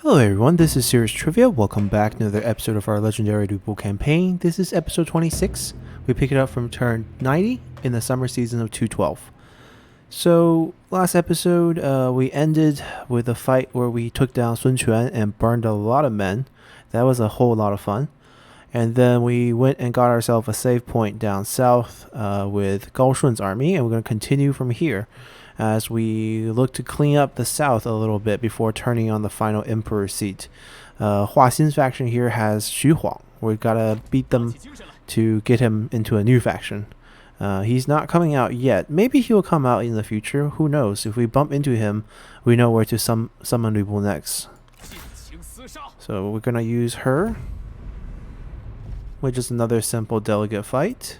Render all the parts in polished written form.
Hello everyone, this is Serious Trivia. Welcome back to another episode of our Legendary Duel campaign. This is episode 26. We pick it up from turn 90 in the summer season of 212. So, last episode, we ended with a fight where we took down Sun Quan and burned a lot of men. That was a whole lot of fun. And then we went and got ourselves a save point down south with Gao Shun's army, and we're going to continue from here as we look to clean up the south a little bit before turning on the final emperor seat. Hua Xin's faction here has Xu Huang. We've got to beat them to get him into a new faction. He's not coming out yet. Maybe he'll come out in the future. Who knows? If we bump into him, we know where to summon Lu Bu next. So we're going to use her, which is another simple delegate fight.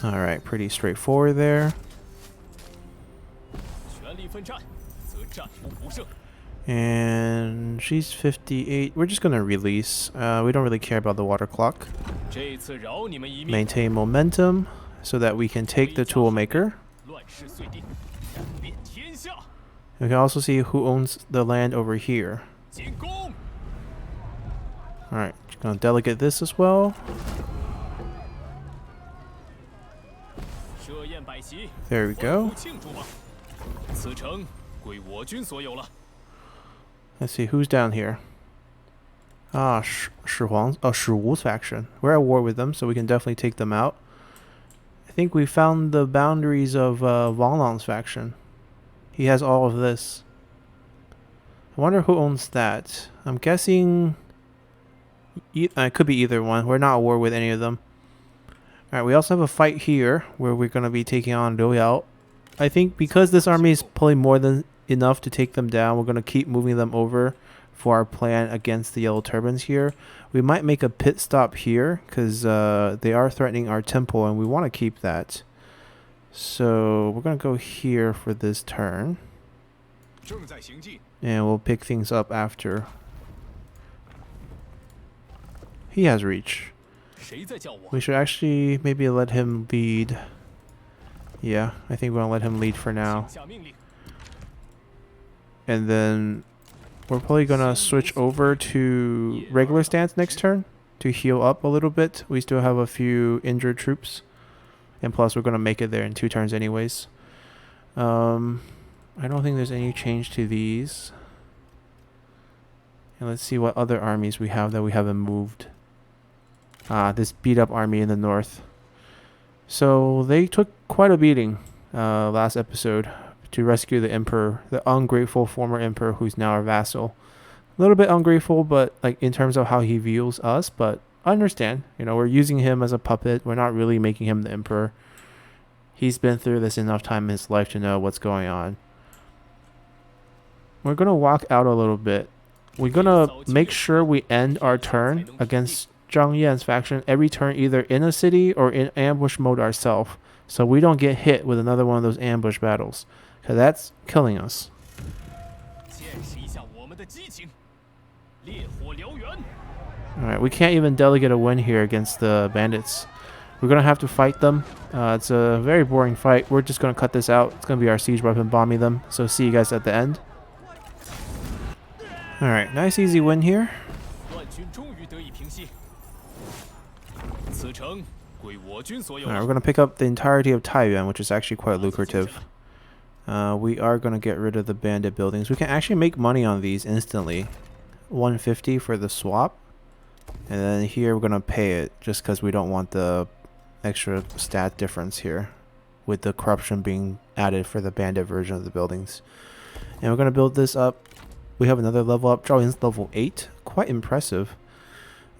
Alright, pretty straightforward there. And she's 58. We're just gonna release. We don't really care about the water clock. Maintain momentum so that we can take the tool maker. We can also see who owns the land over here. Alright, gonna delegate this as well. There we go. Let's see who's down here. Ah, Shi Wu's faction. We're at war with them, so we can definitely take them out. I think we found the boundaries of Wang Lang's faction. He has all of this. I wonder who owns that. I'm guessing it could be either one. We're not at war with any of them. Alright, we also have a fight here where we're going to be taking on Liu Yao. I think because this army is probably more than enough to take them down, we're going to keep moving them over for our plan against the Yellow Turbans here. We might make a pit stop here because they are threatening our temple and we want to keep that. So we're going to go here for this turn. And we'll pick things up after. He has reach. We should actually maybe let him lead. Yeah, I think we're gonna let him lead for now. And then we're probably gonna switch over to regular stance next turn to heal up a little bit. We still have a few injured troops. And plus we're gonna make it there in 2 turns anyways. I don't think there's any change to these. And let's see what other armies we have that we haven't moved. This beat up army in the north. So they took quite a beating last episode to rescue the emperor, the ungrateful former emperor who's now our vassal. A little bit ungrateful, but like in terms of how he views us, but I understand. You know, we're using him as a puppet. We're not really making him the emperor. He's been through this enough time in his life to know what's going on. We're going to walk out a little bit. We're going to make sure we end our turn against Zhang Yan's faction every turn either in a city or in ambush mode ourselves, so we don't get hit with another one of those ambush battles, because that's killing us. Alright, we can't even delegate a win here against the bandits. We're going to have to fight them. It's a very boring fight. We're just going to cut this out. It's going to be our siege weapon bombing them, so see you guys at the end. Alright, nice easy win here. Alright, we're going to pick up the entirety of Taiyuan, which is actually quite lucrative. We are going to get rid of the bandit buildings. We can actually make money on these instantly. 150 for the swap. And then here we're going to pay it just because we don't want the extra stat difference here with the corruption being added for the bandit version of the buildings. And we're going to build this up. We have another level up. Zhao Yin's level 8. Quite impressive.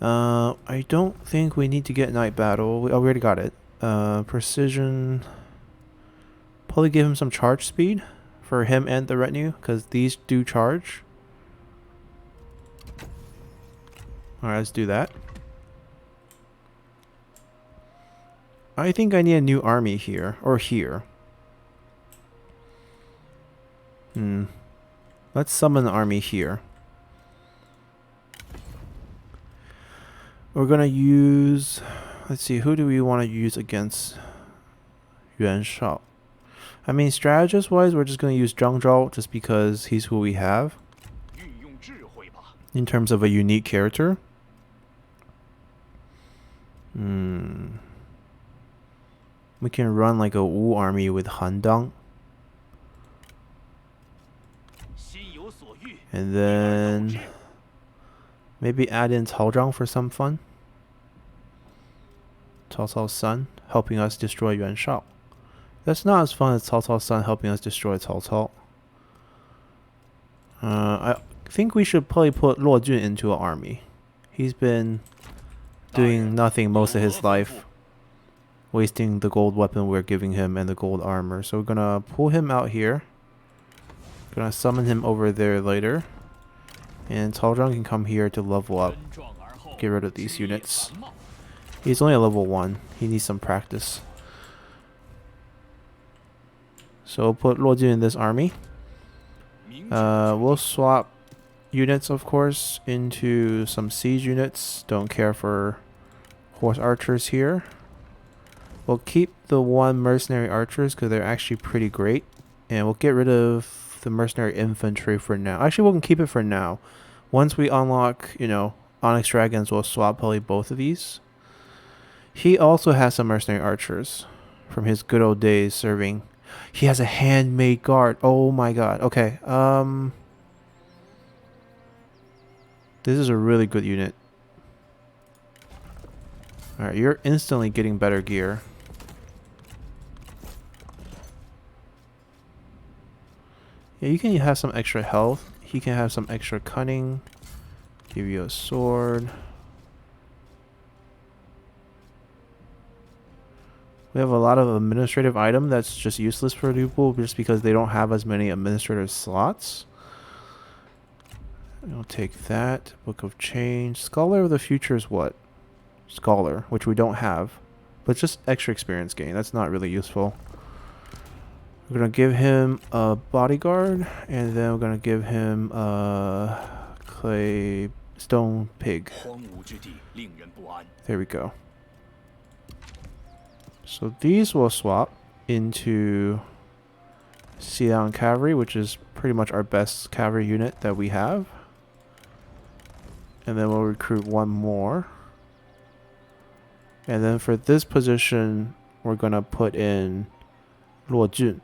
I don't think we need to get night battle. We already got it. Precision. Probably give him some charge speed for him and the retinue, because these do charge. Alright, let's do that. I think I need a new army here, or here. Let's summon an army here. We're gonna use, let's see, who do we want to use against Yuan Shao? I mean, strategist-wise, we're just going to use Zhang Zhao just because he's who we have. In terms of a unique character. We can run like a Wu army with Han Dang. And then maybe add in Cao Zhang for some fun. Cao Cao's son helping us destroy Yuan Shao. That's not as fun as Cao Cao's son helping us destroy Cao Cao. I think we should probably put Luo Jun into an army. He's been doing nothing most of his life, wasting the gold weapon we're giving him and the gold armor. So we're gonna pull him out here. Gonna summon him over there later. And Cao Zhang can come here to level up. Get rid of these units. He's only a level 1. He needs some practice. So we'll put Luo Jun in this army. We'll swap units, of course, into some siege units. Don't care for horse archers here. We'll keep the 1 mercenary archers because they're actually pretty great. And we'll get rid of the mercenary infantry for now. Actually, we can keep it for now. Once we unlock, Onyx Dragons, we'll swap probably both of these. He also has some mercenary archers from his good old days serving. He has a handmade guard. Oh my god. Okay. This is a really good unit. Alright, you're instantly getting better gear. Yeah, you can have some extra health. He can have some extra cunning. Give you a sword. We have a lot of administrative item that's just useless for people just because they don't have as many administrative slots. I'll take that. Book of Change. Scholar of the Future is what? Scholar, which we don't have. But just extra experience gain. That's not really useful. We're going to give him a bodyguard. And then we're going to give him a clay stone pig. There we go. So these will swap into Xiang Cavalry, which is pretty much our best cavalry unit that we have. And then we'll recruit 1 more. And then for this position, we're going to put in Luo Jun.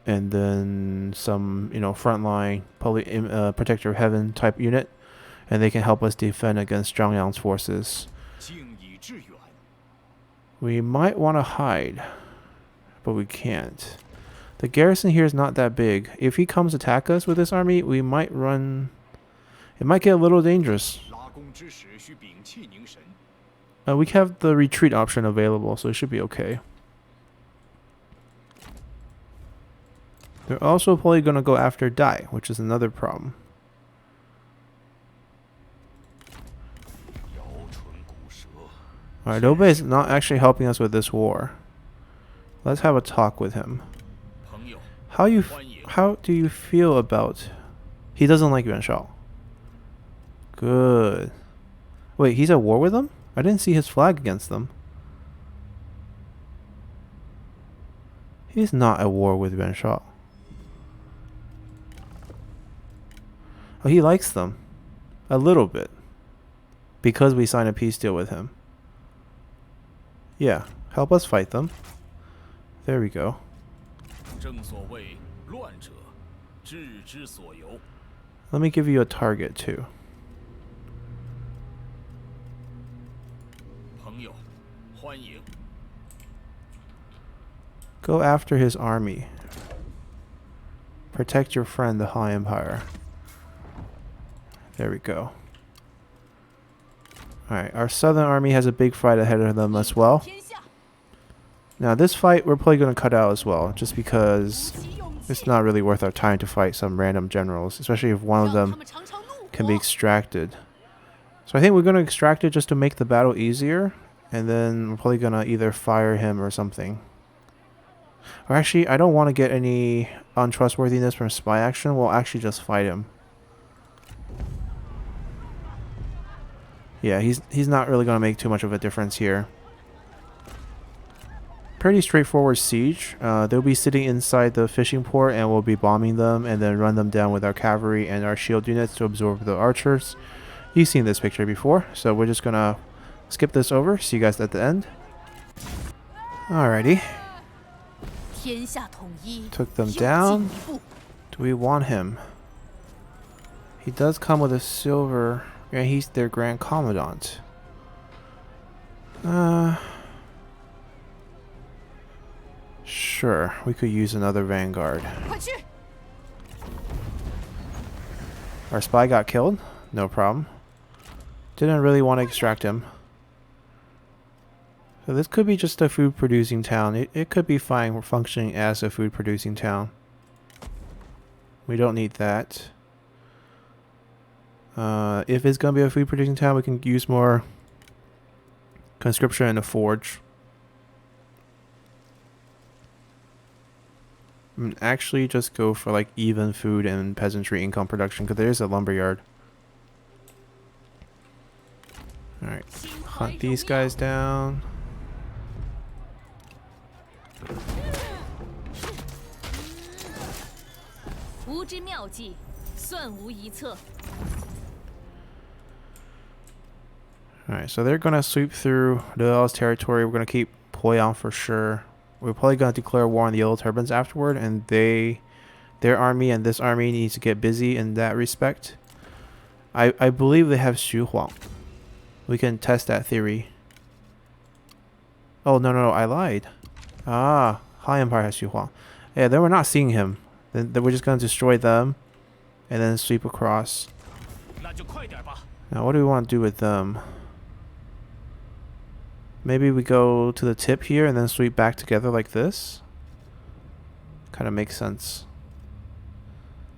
And then some, frontline, probably Protector of Heaven type unit. And they can help us defend against Zhang Yang's forces. We might want to hide, but we can't. The garrison here is not that big. If he comes attack us with this army, we might run... It might get a little dangerous. We have the retreat option available, so it should be okay. They're also probably going to go after Dai, which is another problem. Alright, Dobe is not actually helping us with this war. Let's have a talk with him. How do you feel about... He doesn't like Yuan Shao. Good. Wait, he's at war with them? I didn't see his flag against them. He's not at war with Yuan Shao. Oh, he likes them. A little bit. Because we signed a peace deal with him. Yeah, help us fight them. There we go. Let me give you a target too. Go after his army. Protect your friend, the Han Empire. There we go. Alright, our southern army has a big fight ahead of them as well. Now this fight we're probably going to cut out as well, just because it's not really worth our time to fight some random generals, especially if one of them can be extracted. So I think we're going to extract it just to make the battle easier, and then we're probably going to either fire him or something. Or actually, I don't want to get any untrustworthiness from spy action, we'll actually just fight him. Yeah, he's not really going to make too much of a difference here. pretty straightforward siege. They'll be sitting inside the fishing port and we'll be bombing them and then run them down with our cavalry and our shield units to absorb the archers. You've seen this picture before, so we're just gonna skip this over. See you guys at the end. Alrighty. Took them down. Do we want him? He does come with a silver, and he's their Grand Commandant. Sure, we could use another Vanguard. Our spy got killed, no problem. Didn't really want to extract him. So this could be just a food producing town. It could be fine. We're functioning as a food producing town. We don't need that. If it's going to be a food producing town, we can use more conscription in the forge. Actually just go for like even food and peasantry income production because there is a lumberyard. Alright, hunt these guys down. Alright, so they're gonna sweep through the L's territory. We're gonna keep Poyang for sure. We're probably gonna declare war on the Yellow Turbans afterward, and their army and this army needs to get busy in that respect. I believe they have Xu Huang. We can test that theory. Oh, no, I lied. Ah, Han Empire has Xu Huang. Yeah, then we're not seeing him. Then we're just going to destroy them and then sweep across. Now, what do we want to do with them? Maybe we go to the tip here and then sweep back together like this. Kind of makes sense.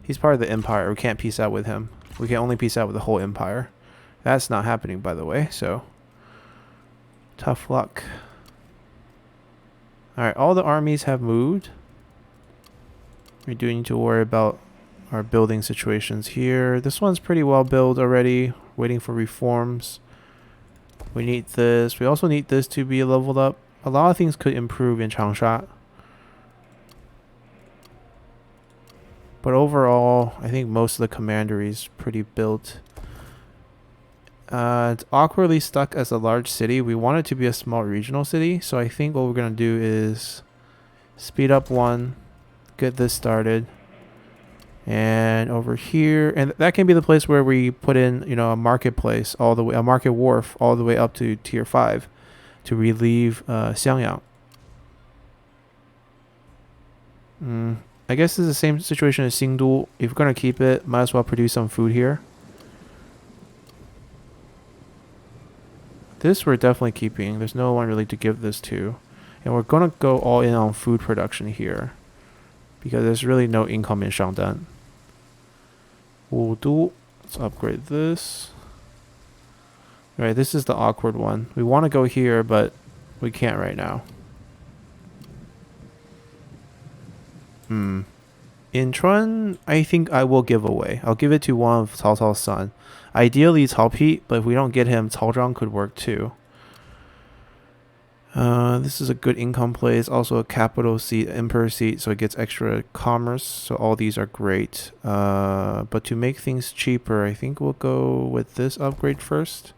He's part of the Empire. We can't peace out with him. We can only peace out with the whole Empire. That's not happening, by the way, so tough luck. Alright, all the armies have moved. We do need to worry about our building situations here. This one's pretty well built already, waiting for reforms. We need this. We also need this to be leveled up. A lot of things could improve in Changsha. But overall, I think most of the commandery is pretty built. It's awkwardly stuck as a large city. We want it to be a small regional city. So I think what we're going to do is speed up one, get this started. And over here, and that can be the place where we put in, you know, a marketplace all the way, a market wharf all the way up to tier 5 to relieve Xiangyang. I guess this is the same situation as Xingdu. If we're going to keep it, might as well produce some food here. This we're definitely keeping. There's no one really to give this to. And we're going to go all in on food production here, because there's really no income in Shangdan. Let's upgrade this. Alright, this is the awkward one. We want to go here, but we can't right now. Incheon, I think I will give away. I'll give it to one of Cao Cao's son. Ideally Cao Pi, but if we don't get him, Cao Zhang could work too. This is a good income place, also a capital seat, emperor seat, so it gets extra commerce. So all these are great. But to make things cheaper, I think we'll go with this upgrade first.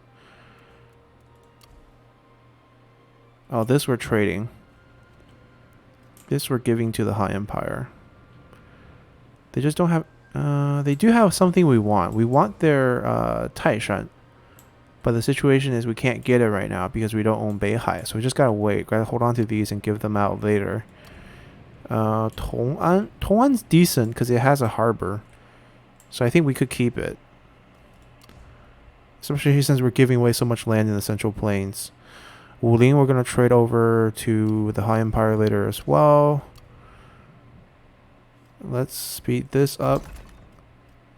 Oh, this we're trading. This we're giving to the Han Empire. They just don't have... they do have something we want. We want their Taishan. But the situation is we can't get it right now because we don't own Beihai. So we just gotta wait. Gotta hold on to these and give them out later. Tong'an. Tong'an's decent because it has a harbor. So I think we could keep it. Especially since we're giving away so much land in the Central Plains. Wulin we're gonna trade over to the Han Empire later as well. Let's speed this up.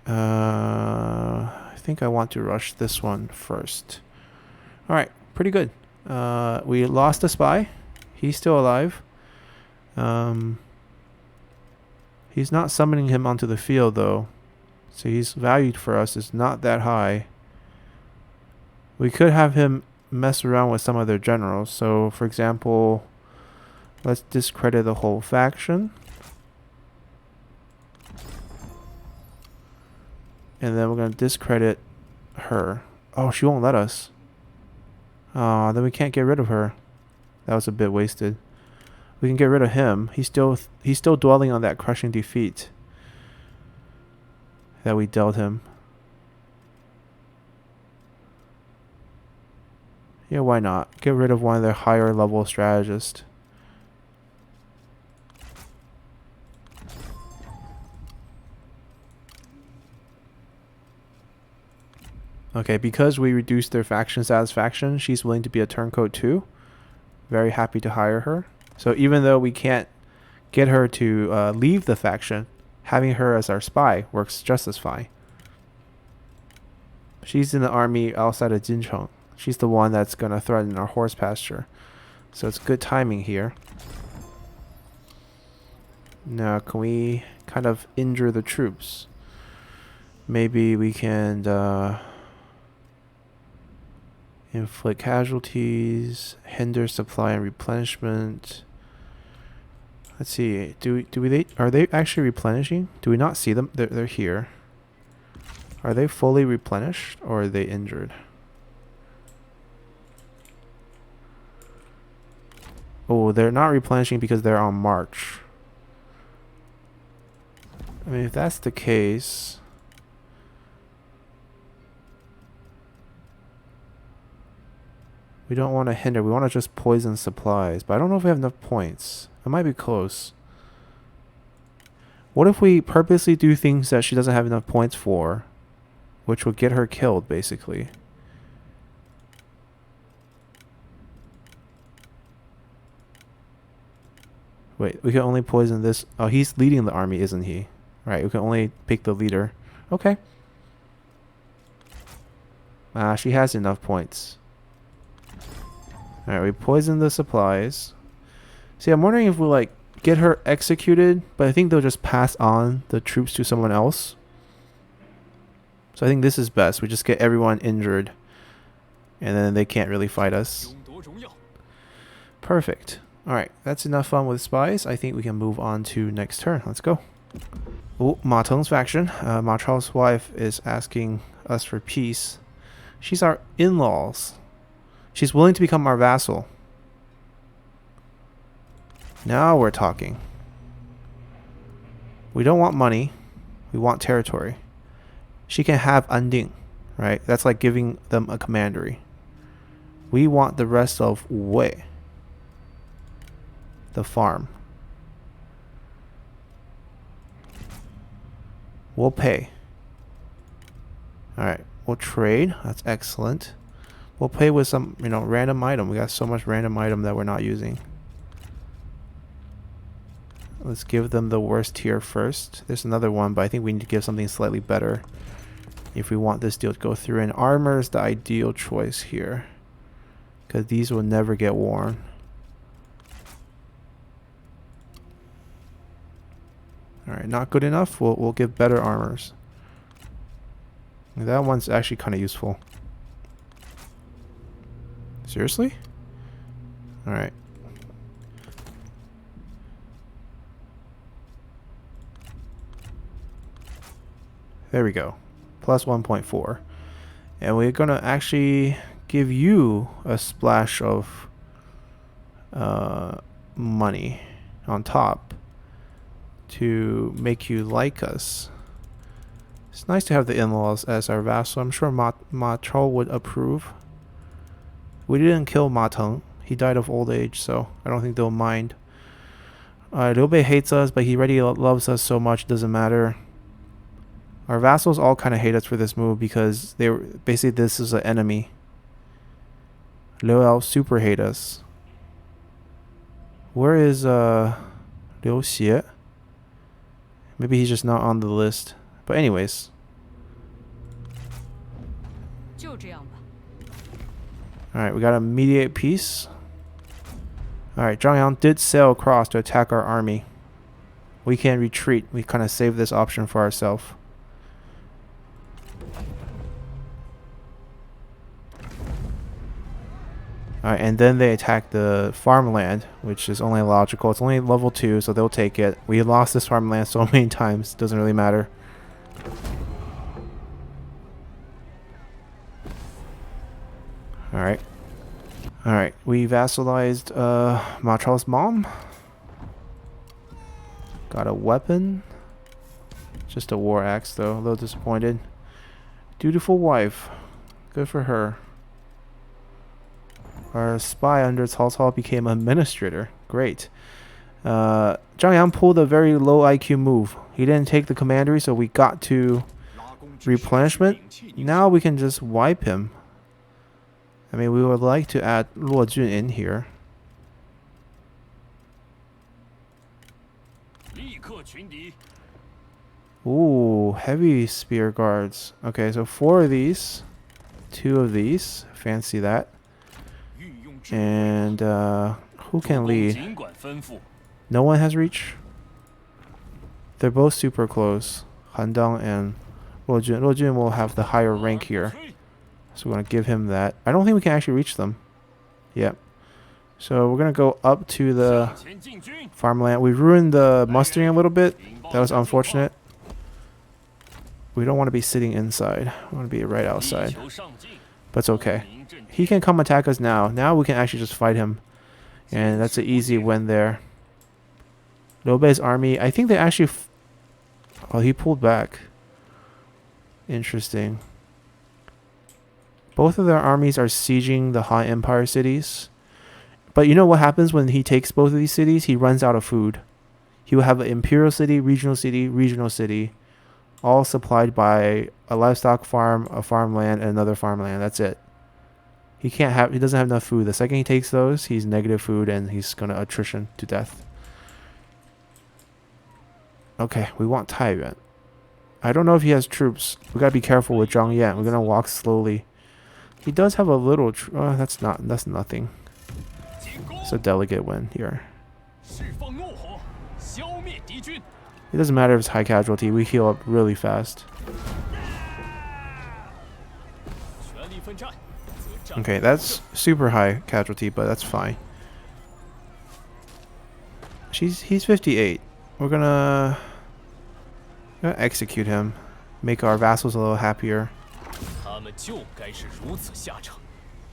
I think I want to rush this one first. Alright, pretty good. We lost a spy. He's still alive. He's not summoning him onto the field though. So he's valued for us. It's not that high. We could have him mess around with some of their generals. So for example, Let's discredit the whole faction. And then we're going to discredit her. Oh, she won't let us. Then we can't get rid of her. That was a bit wasted. We can get rid of him. He's still dwelling on that crushing defeat that we dealt him. Yeah, why not? Get rid of one of their higher level strategists. Okay, because we reduced their faction satisfaction, she's willing to be a turncoat too. Very happy to hire her. So even though we can't get her to leave the faction, having her as our spy works just as fine. She's in the army outside of Jincheng. She's the one that's going to threaten our horse pasture. So it's good timing here. Now, can we kind of injure the troops? Maybe we can inflict casualties, hinder supply and replenishment. Let's see. Are they actually replenishing? Do we not see them? They're here. Are they fully replenished or are they injured? Oh, they're not replenishing because they're on march. I mean, if that's the case, we don't want to hinder. We want to just poison supplies. But I don't know if we have enough points. It might be close. What if we purposely do things that she doesn't have enough points for, which would get her killed, basically? Wait, we can only poison this. Oh, he's leading the army, isn't he? Right, we can only pick the leader. Okay. She has enough points. Alright, we poison the supplies. See, I'm wondering if we'll like get her executed, but I think they'll just pass on the troops to someone else. So I think this is best. We just get everyone injured, and then they can't really fight us. Perfect. Alright, that's enough fun with spies. I think we can move on to next turn. Let's go. Oh, Ma Teng's faction. Ma Chao's wife is asking us for peace. She's our in-laws. She's willing to become our vassal. Now we're talking. We don't want money. We want territory. She can have Anding, right? That's like giving them a commandery. We want the rest of Wei. The farm. We'll pay. Alright, we'll trade. That's excellent. We'll pay with some, random item. We got so much random item that we're not using. Let's give them the worst tier first. There's another one, but I think we need to give something slightly better if we want this deal to go through. And armor is the ideal choice here, because these will never get worn. Alright, not good enough. We'll give better armors. That one's actually kind of useful. Seriously? Alright. There we go. Plus 1.4. And we're going to actually give you a splash of money on top to make you like us. It's nice to have the in-laws as our vassal. I'm sure Ma Chao would approve. We didn't kill Ma Teng. He died of old age, so I don't think they'll mind. Liu Bei hates us, but he already loves us so much, it doesn't matter. Our vassals all kind of hate us for this move because they were basically, this is an enemy. Liu Yao super hate us. Where is Liu Xie? Maybe he's just not on the list. But anyways. Alright, we got to mediate peace. Alright, Zhang Yang did sail across to attack our army. We can retreat. We kind of saved this option for ourselves. Alright, and then they attack the farmland, which is only logical. It's only level 2, so they'll take it. We lost this farmland so many times, doesn't really matter. Alright. Alright, we vassalized Ma Chao's mom. Got a weapon. Just a war axe though, a little disappointed. Dutiful wife. Good for her. Our spy under Cao Cao became administrator. Great. Zhang Yang pulled a very low IQ move. He didn't take the commandery, so we got to replenishment. Now we can just wipe him. I mean, we would like to add Luo Jun in here. Ooh, heavy spear guards. Okay, so 4 of these. 2 of these. Fancy that. And who can lead? No one has reach? They're both super close. Han Dang and Luo Jun. Luo Jun will have the higher rank here. So we're going to give him that. I don't think we can actually reach them. Yep. So we're going to go up to the farmland. We ruined the mustering a little bit. That was unfortunate. We don't want to be sitting inside. We want to be right outside. But it's okay. He can come attack us now. Now we can actually just fight him. And that's an easy win there. Liu Bei's army, I think they actually... oh, he pulled back. Interesting. Both of their armies are sieging the Han Empire cities. But you know what happens when he takes both of these cities? He runs out of food. He will have an imperial city, regional city, all supplied by a livestock farm, a farmland, and another farmland. That's it. He doesn't have enough food. The second he takes those, he's negative food and he's gonna attrition to death. Okay, we want Taiyuan. I don't know if he has troops. We gotta be careful with Zhang Yan. We're gonna walk slowly. He does have a little. That's nothing. It's a delicate win here. It doesn't matter if it's high casualty. We heal up really fast. Okay, that's super high casualty, but that's fine. He's 58. We're gonna execute him. Make our vassals a little happier.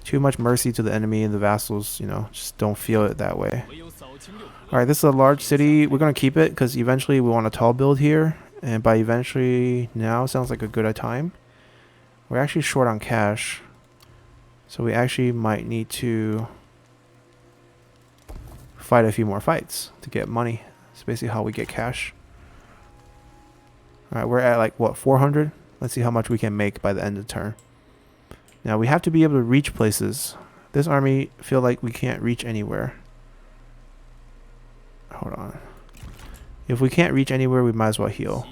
Too much mercy to the enemy, and the vassals, you know, just don't feel it that way. Alright, this is a large city. We're going to keep it because eventually we want a tall build here. And by eventually, now sounds like a good time. We're actually short on cash. So we actually might need to fight a few more fights to get money. That's basically how we get cash. Alright, we're at like, what, 400? Let's see how much we can make by the end of the turn. Now we have to be able to reach places. This army feel like we can't reach anywhere. Hold on. If we can't reach anywhere, we might as well heal.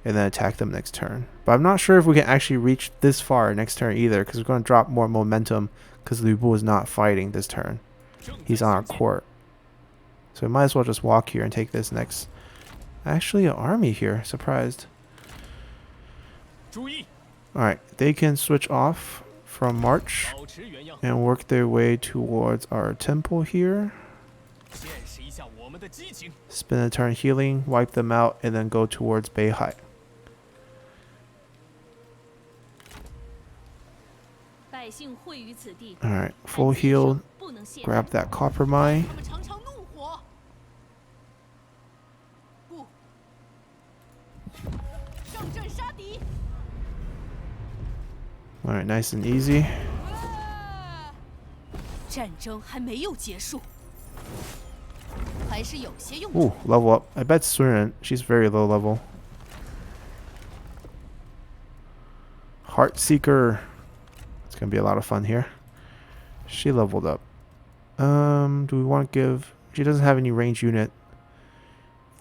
And then attack them next turn. But I'm not sure if we can actually reach this far next turn either, because we're going to drop more momentum because Lu Bu is not fighting this turn. He's on our court. So we might as well just walk here and take this next. Actually, an army here. Surprised. Alright, they can switch off from march and work their way towards our temple here. Spend a turn healing, wipe them out, and then go towards Beihai. Alright, full healed. Grab that copper mine. Alright, nice and easy. Ooh, level up. I bet Sun Ren, she's very low level. Heart Seeker. It's gonna be a lot of fun here. She leveled up. Do we want to give... She doesn't have any range unit.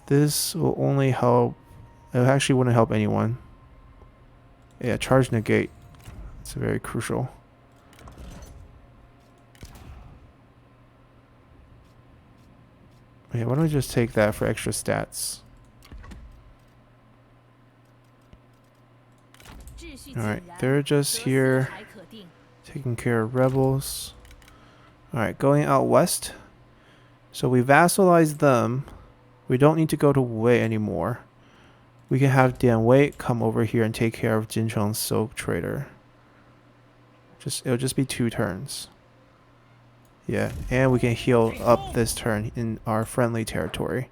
This will only help... It actually wouldn't help anyone. Yeah, charge negate. It's very crucial. Okay, why don't we just take that for extra stats? Alright, they're just here Taking care of rebels. Alright, going out west. So we vassalized them. We don't need to go to Wei anymore. We can have Dian Wei come over here and take care of Jincheng's silk trader. It'll just be 2 turns. Yeah, and we can heal up this turn in our friendly territory.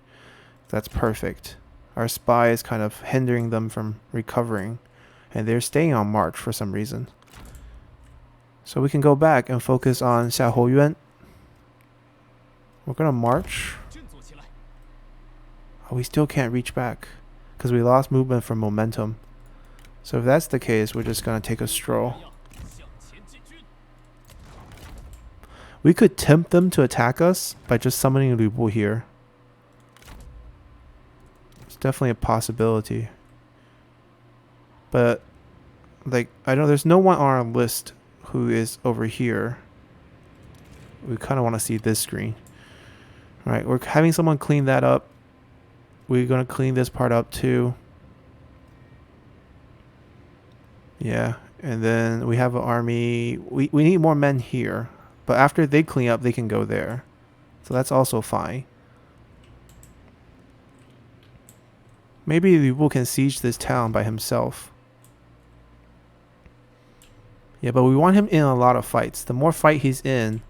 That's perfect. Our spy is kind of hindering them from recovering, and they're staying on march for some reason. So we can go back and focus on Xiahou Yuan. We're gonna march. Oh, we still can't reach back because we lost movement from momentum. So if that's the case, we're just gonna take a stroll. We could tempt them to attack us by just summoning Lu Bu here. It's definitely a possibility. But, like, I know there's no one on our list who is over here. We kind of want to see this screen. Alright, we're having someone clean that up. We're going to clean this part up too. Yeah, and then we have an army. We need more men here. But after they clean up, they can go there. So that's also fine. Maybe Lu Bu can siege this town by himself. Yeah, but we want him in a lot of fights. The more fight he's in,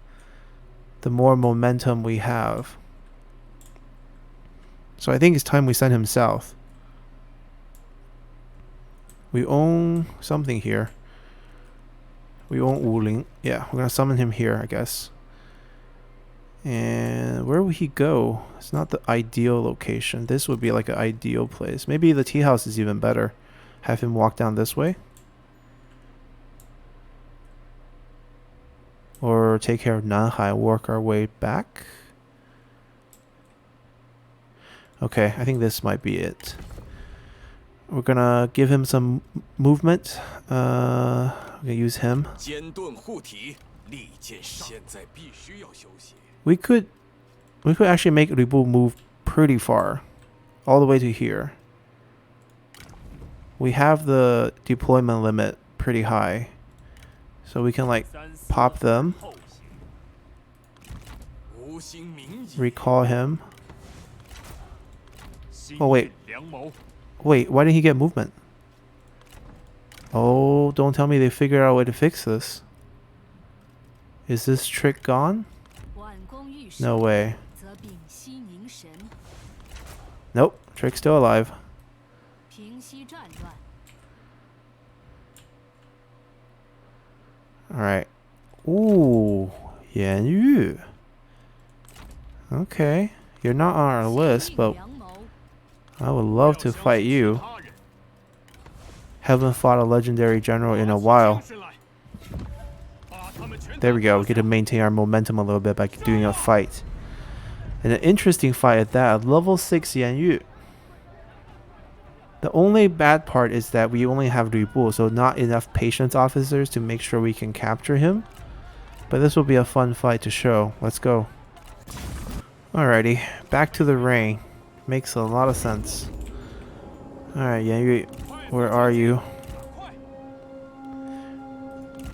the more momentum we have. So I think it's time we send him south. We own something here. We own Wuling. Yeah, we're going to summon him here, I guess. And where would he go? It's not the ideal location. This would be like an ideal place. Maybe the tea house is even better. Have him walk down this way. Or take care of Nanhai, work our way back. Okay, I think this might be it. We're gonna give him some movement. We're gonna use him. We could actually make Lu Bu move pretty far, all the way to here. We have the deployment limit pretty high, so we can like pop them, recall him. Oh wait, why didn't he get movement? Oh, don't tell me they figured out a way to fix this. Is this trick gone? No way. Nope, trick's still alive. Alright. Ooh, Yan Yu. Okay, you're not on our list, but I would love to fight you. Haven't fought a legendary general in a while. There we go. We get to maintain our momentum a little bit by doing a fight. And an interesting fight at that. Level 6 Yan Yu. The only bad part is that we only have Lu Bu, so not enough patience officers to make sure we can capture him. But this will be a fun fight to show. Let's go. Alrighty. Back to the ring. Makes a lot of sense. Alright, Yan Yu. Where are you?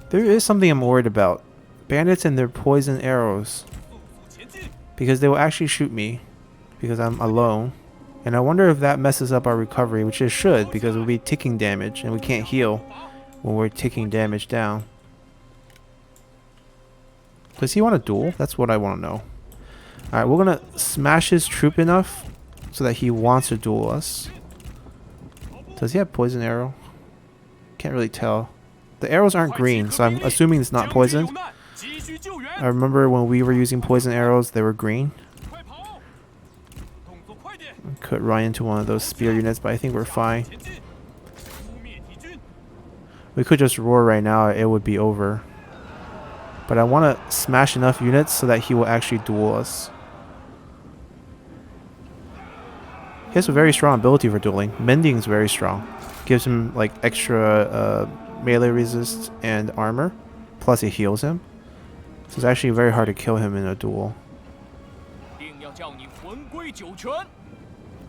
There is something I'm worried about. Bandits and their poison arrows. Because they will actually shoot me. Because I'm alone. And I wonder if that messes up our recovery, which it should, because we'll be taking damage, and we can't heal when we're taking damage down. Does he want a duel? That's what I want to know. Alright, we're gonna smash his troop enough so that he wants to duel us. Does he have poison arrow? Can't really tell. The arrows aren't green, so I'm assuming it's not poisoned. I remember when we were using poison arrows, they were green. Could run into one of those spear units, but I think we're fine. We could just roar right now, it would be over. But I want to smash enough units so that he will actually duel us. He has a very strong ability for dueling. Mending is very strong. Gives him like extra melee resist and armor. Plus it heals him. So it's actually very hard to kill him in a duel.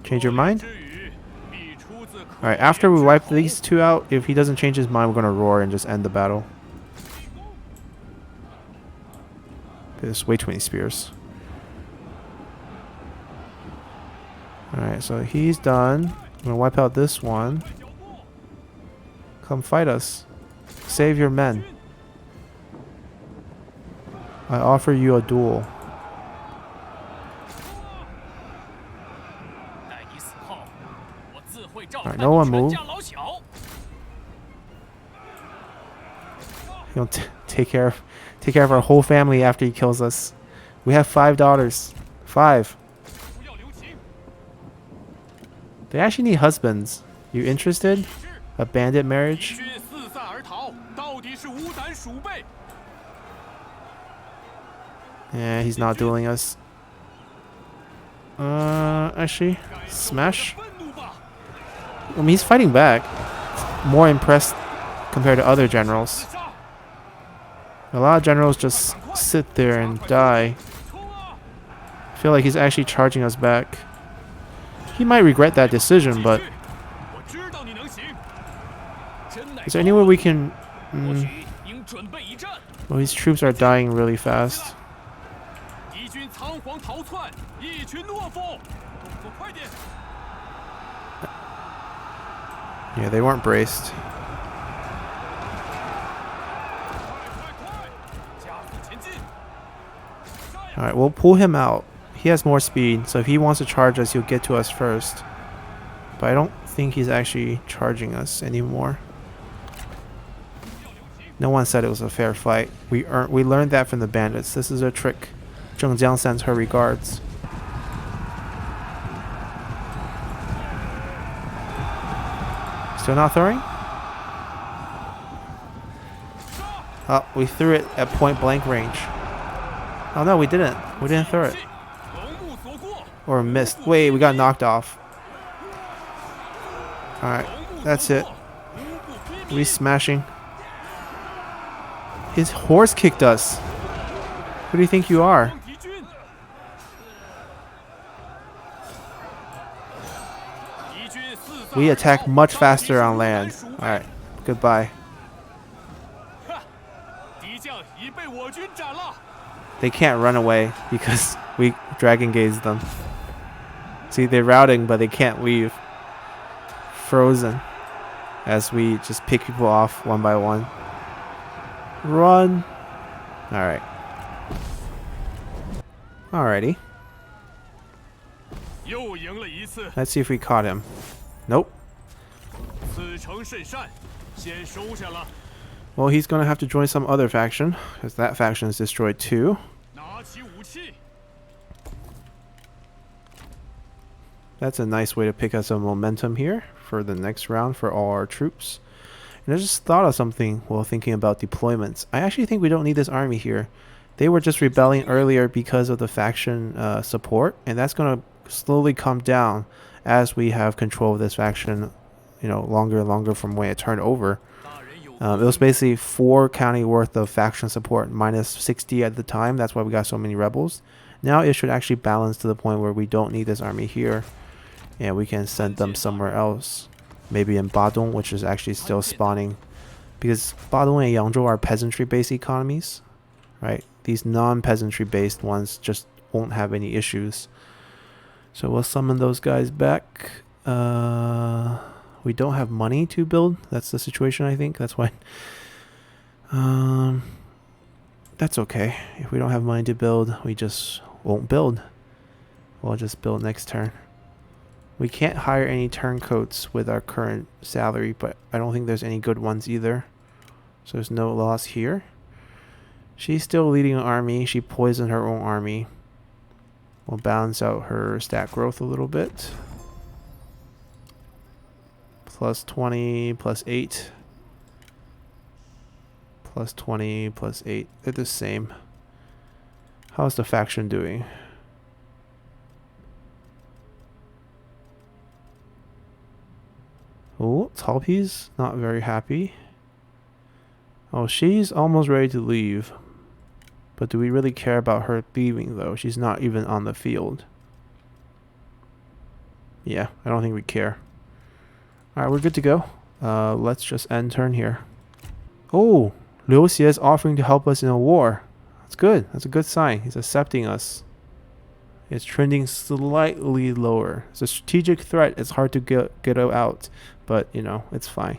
Change your mind? Alright, after we wipe these two out, if he doesn't change his mind, we're going to roar and just end the battle. There's way too many spears. Alright, so he's done. I'm gonna wipe out this one. Come fight us. Save your men. I offer you a duel. Alright, no one move. He'll take care of our whole family after he kills us. We have 5 daughters. 5. They actually need husbands. You interested? A bandit marriage? Yeah, he's not dueling us. Actually, smash. I mean, he's fighting back. More impressed compared to other generals. A lot of generals just sit there and die. I feel like he's actually charging us back. He might regret that decision, but is there any way we can... Well, these troops are dying really fast. Yeah, they weren't braced. Alright, we'll pull him out. He has more speed, so if he wants to charge us, he'll get to us first. But I don't think he's actually charging us anymore. No one said it was a fair fight. We learned that from the bandits. This is a trick. Zheng Jiang sends her regards. Still not throwing? Oh, we threw it at point blank range. Oh no, we didn't. We didn't throw it. Or missed. Wait, we got knocked off. Alright, that's it. We smashing. His horse kicked us. Who do you think you are? We attack much faster on land. Alright, goodbye. They can't run away because we dragon gaze them. See, they're routing, but they can't leave. Frozen. As we just pick people off one by one. Run. Alright. Alrighty. Let's see if we caught him. Nope. Well, he's gonna have to join some other faction, because that faction is destroyed too. That's a nice way to pick up some momentum here for the next round for all our troops. And I just thought of something while thinking about deployments. I actually think we don't need this army here. They were just rebelling earlier because of the faction support, and that's going to slowly come down as we have control of this faction, you know, longer and longer from when it turned over. It was basically 4 county worth of faction support minus 60 at the time. That's why we got so many rebels. Now it should actually balance to the point where we don't need this army here, and we can send them somewhere else. Maybe in Badong, which is actually still spawning, because Badong and Yangzhou are peasantry-based economies, right? These non-peasantry based ones just won't have any issues. So we'll summon those guys back. We don't have money to build. That's the situation, I think. That's why. That's okay. If we don't have money to build, we just won't build. We'll just build next turn. We can't hire any turncoats with our current salary, but I don't think there's any good ones either. So there's no loss here. She's still leading an army. She poisoned her own army. We'll balance out her stat growth a little bit. Plus 20, plus 8. Plus 20, plus 8. They're the same. How's the faction doing? Oh, Cao Pi's not very happy. Oh, she's almost ready to leave. But do we really care about her leaving, though? She's not even on the field. Yeah, I don't think we care. Alright, we're good to go. Let's just end turn here. Oh, Liu Xie is offering to help us in a war. It's good. That's a good sign. He's accepting us. It's trending slightly lower. It's a strategic threat. It's hard to get out, but you know, it's fine.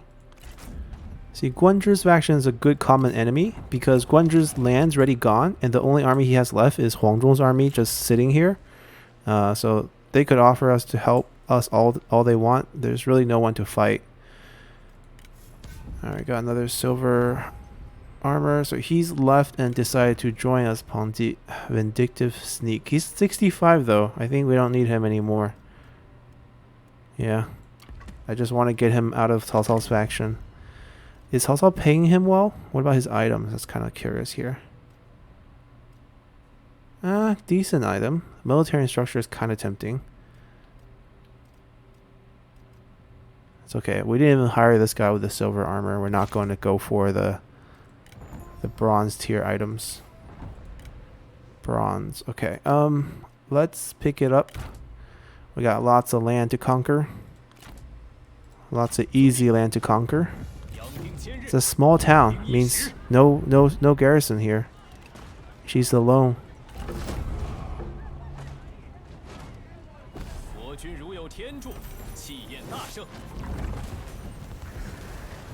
See, Guanzhi's faction is a good common enemy because Guanzhi's land's already gone, and the only army he has left is Huang Zhong's army just sitting here. So they could offer us to help us all they want. There's really no one to fight. Alright, got another silver armor. So he's left and decided to join us. Pandit, vindictive sneak. He's 65 though. I think we don't need him anymore. Yeah. I just want to get him out of Cao Cao's faction. Is Cao Cao paying him well? What about his items? That's kind of curious here. Decent item. Military instructor is kind of tempting. It's okay. We didn't even hire this guy with the silver armor. We're not going to go for the bronze tier items. Bronze. Okay. Let's pick it up. We got lots of land to conquer. Lots of easy land to conquer. It's a small town. Means no garrison here. She's alone.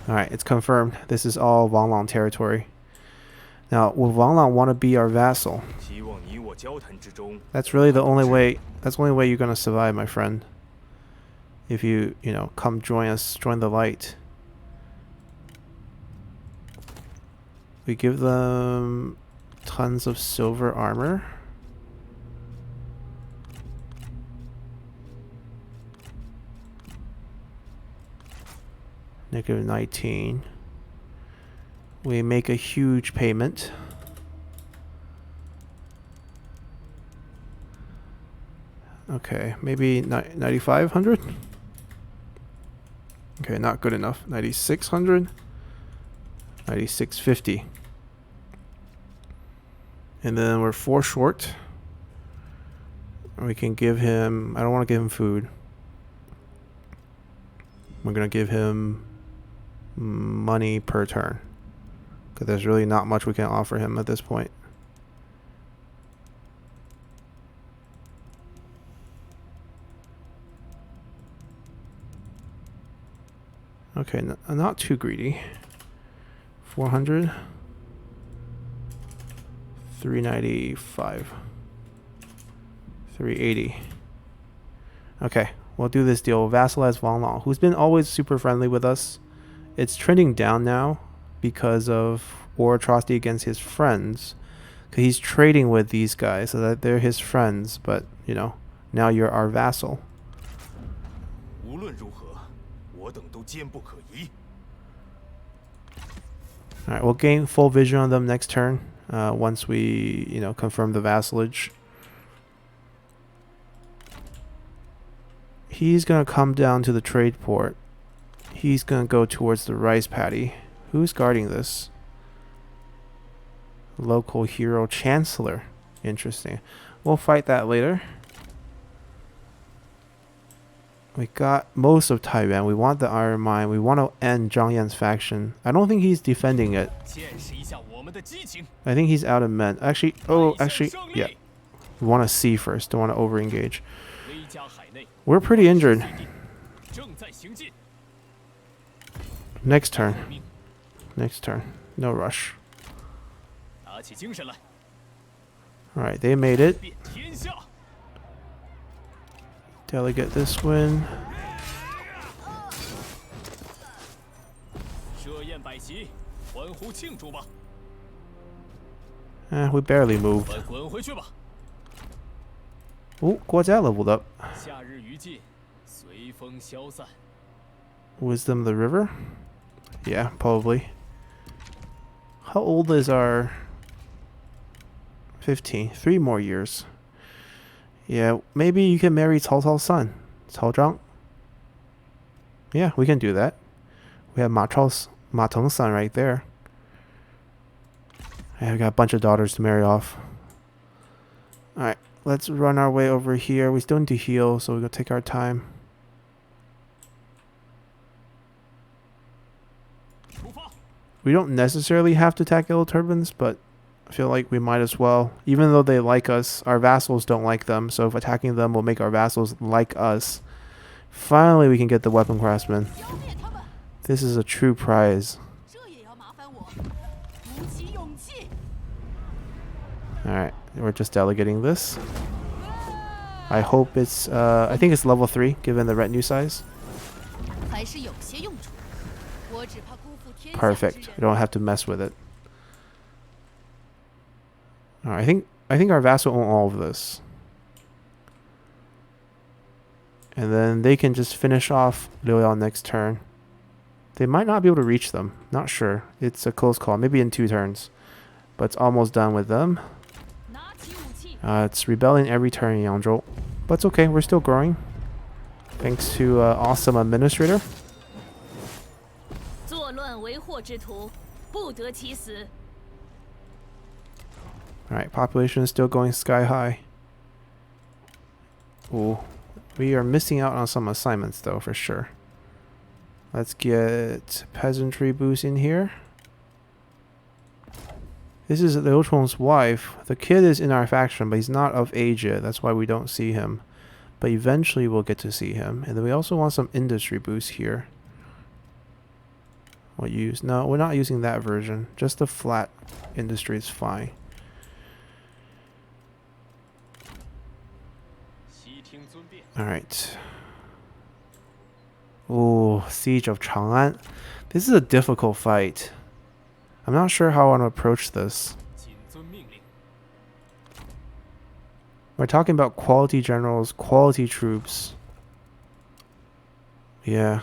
Alright, it's confirmed. This is all Wang Lang territory. Now, will Wang Lang want to be our vassal? That's really the only way. That's the only way you're going to survive, my friend. If you know, come join us, join the light. We give them tons of silver armor. Negative 19. We make a huge payment. Okay, maybe 9,500. Okay, not good enough. 9,600. 9,650. And then we're 4 short. We can give him... I don't want to give him food. We're going to give him money per turn. Because there's really not much we can offer him at this point. Okay, not too greedy. 400. 395. 380. Okay, we'll do this deal. Vassalize Wang Lang, who's been always super friendly with us. It's trending down now because of war atrocity against his friends. Because he's trading with these guys so that they're his friends. But, you know, now you're our vassal. Alright, we'll gain full vision on them next turn. Once we, you know, confirm the vassalage. He's going to come down to the trade port. He's going to go towards the rice paddy. Who's guarding this? Local hero Chancellor. Interesting. We'll fight that later. We got most of Taiwan. We want the Iron Mine. We want to end Zhang Yan's faction. I don't think he's defending it. I think he's out of men. Actually, yeah. We want to see first. Don't want to over-engage. We're pretty injured. Next turn. Next turn. No rush. Alright, they made it. Delegate this win. We barely moved. Oh, Guo Jia leveled up. Wisdom of the River? Yeah, probably. How old is our... 15. 3 more years. Yeah, maybe you can marry Cao Cao's son, Cao Zhang. Yeah, we can do that. We have Ma Teng's son right there. Yeah, we got a bunch of daughters to marry off. Alright, let's run our way over here. We still need to heal, so we're going to take our time. We don't necessarily have to attack Yellow Turbans, but I feel like we might as well. Even though they like us, our vassals don't like them. So if attacking them will make our vassals like us. Finally, we can get the weapon craftsman. This is a true prize. Alright, we're just delegating this. I hope it's, I think it's level 3, given the retinue size. Perfect. We don't have to mess with it. Alright, I think our vassal own all of this. And then they can just finish off Liu Yao next turn. They might not be able to reach them. Not sure. It's a close call. Maybe in 2 turns. But it's almost done with them. It's rebelling every turn in Yangzhou. But it's okay. We're still growing. Thanks to awesome administrator. Alright, population is still going sky high. Ooh. We are missing out on some assignments though, for sure. Let's get peasantry boost in here. This is Liu Chong's wife. The kid is in our faction, but he's not of age yet. That's why we don't see him. But eventually we'll get to see him. And then we also want some industry boost here. What use? No, we're not using that version. Just the flat industry is fine. Alright. Oh, Siege of Chang'an. This is a difficult fight. I'm not sure how I want to approach this. We're talking about quality generals, quality troops. Yeah.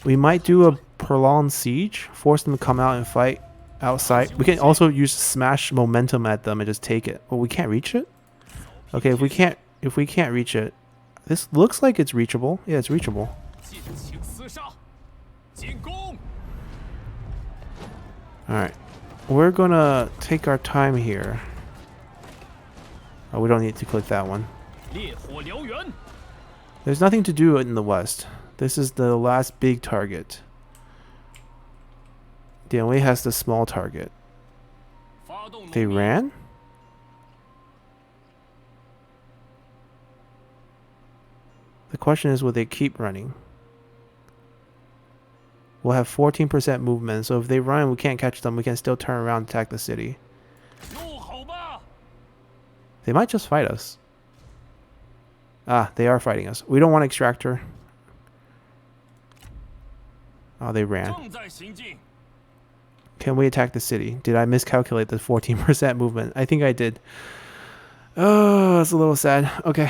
We might do a prolonged siege, force them to come out and fight outside. We can also use smash momentum at them and just take it. Oh, we can't reach it? Okay, if we can't reach it, this looks like it's reachable. Yeah, it's reachable. Alright. We're gonna take our time here. Oh, we don't need to click that one. There's nothing to do in the west. This is the last big target. Dianwei has the small target. They ran? The question is, will they keep running? We'll have 14% movement, so if they run, we can't catch them. We can still turn around and attack the city. They might just fight us. Ah, they are fighting us. We don't want extractor. Oh, they ran. Can we attack the city? Did I miscalculate the 14% movement? I think I did. Oh, that's a little sad. Okay.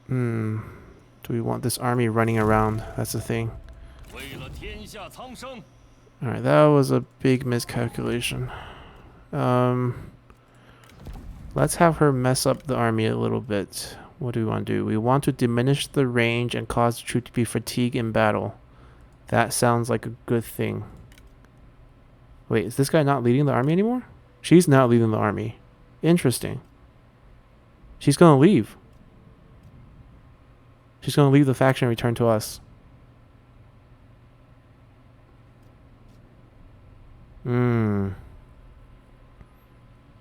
Do we want this army running around? That's the thing. Alright, that was a big miscalculation. Let's have her mess up the army a little bit. What do we want to do? We want to diminish the range and cause the troop to be fatigued in battle. That sounds like a good thing. Wait, is this guy not leading the army anymore? She's not leading the army. Interesting. She's gonna leave. She's gonna leave the faction and return to us.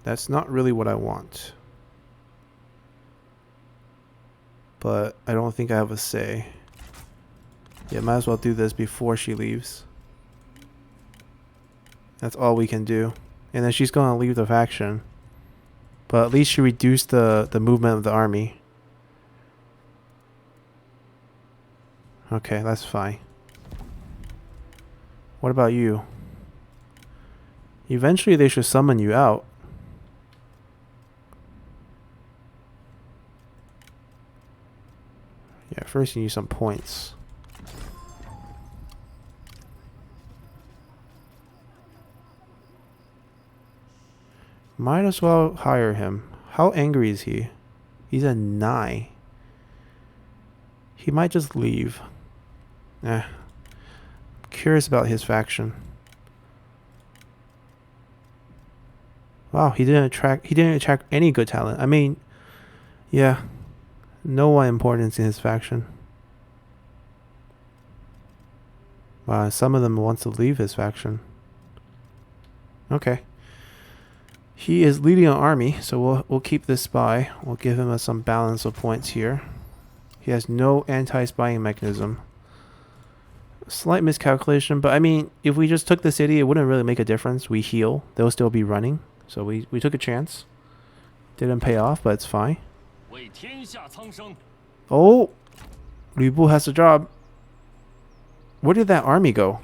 That's not really what I want. But I don't think I have a say. Yeah, might as well do this before she leaves. That's all we can do. And then she's gonna leave the faction. But at least she reduced the movement of the army. Okay, that's fine. What about you? Eventually they should summon you out. Yeah, first you need some points. Might as well hire him. How angry is he? He's a 9. He might just leave. Curious about his faction. Wow, he didn't attract any good talent. I mean, yeah. No one importance in his faction. Some of them wants to leave his faction. Okay. He is leading an army, so we'll keep this spy. We'll give him some balance of points here. He has no anti-spying mechanism. Slight miscalculation, but I mean, if we just took the city, it wouldn't really make a difference. We heal. They'll still be running. So we took a chance. Didn't pay off, but it's fine. Oh! Lu Bu has a job. Where did that army go?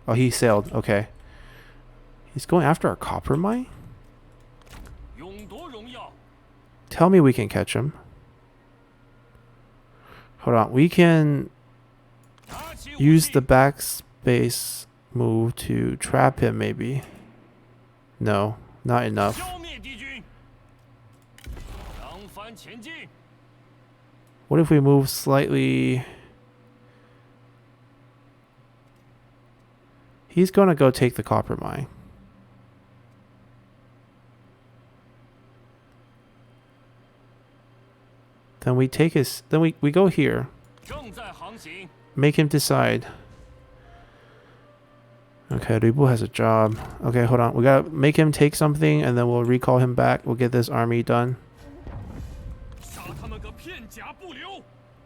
Oh, he sailed. Okay. He's going after our copper mine? Tell me we can catch him. Hold on. We can use the backspace move to trap him, maybe. No, not enough. What if we move slightly? He's gonna go take the copper mine. Then we take his. Then we go here. Make him decide. Okay, Lu Bu has a job. Okay, hold on. We gotta make him take something, and then we'll recall him back. We'll get this army done.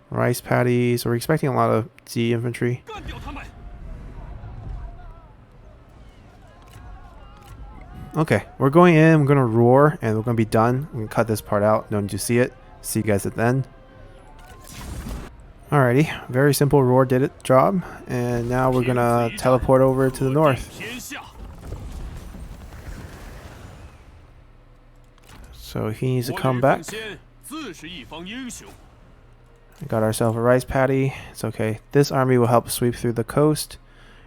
Rice patties. We're expecting a lot of Z infantry. Okay, we're going in. We're gonna roar, and we're gonna be done. We can cut this part out. No need to see it. See you guys at the end. Alrighty, very simple roar did it job, and now we're gonna teleport over to the north. So he needs to come back. We got ourselves a rice paddy. It's okay. This army will help sweep through the coast,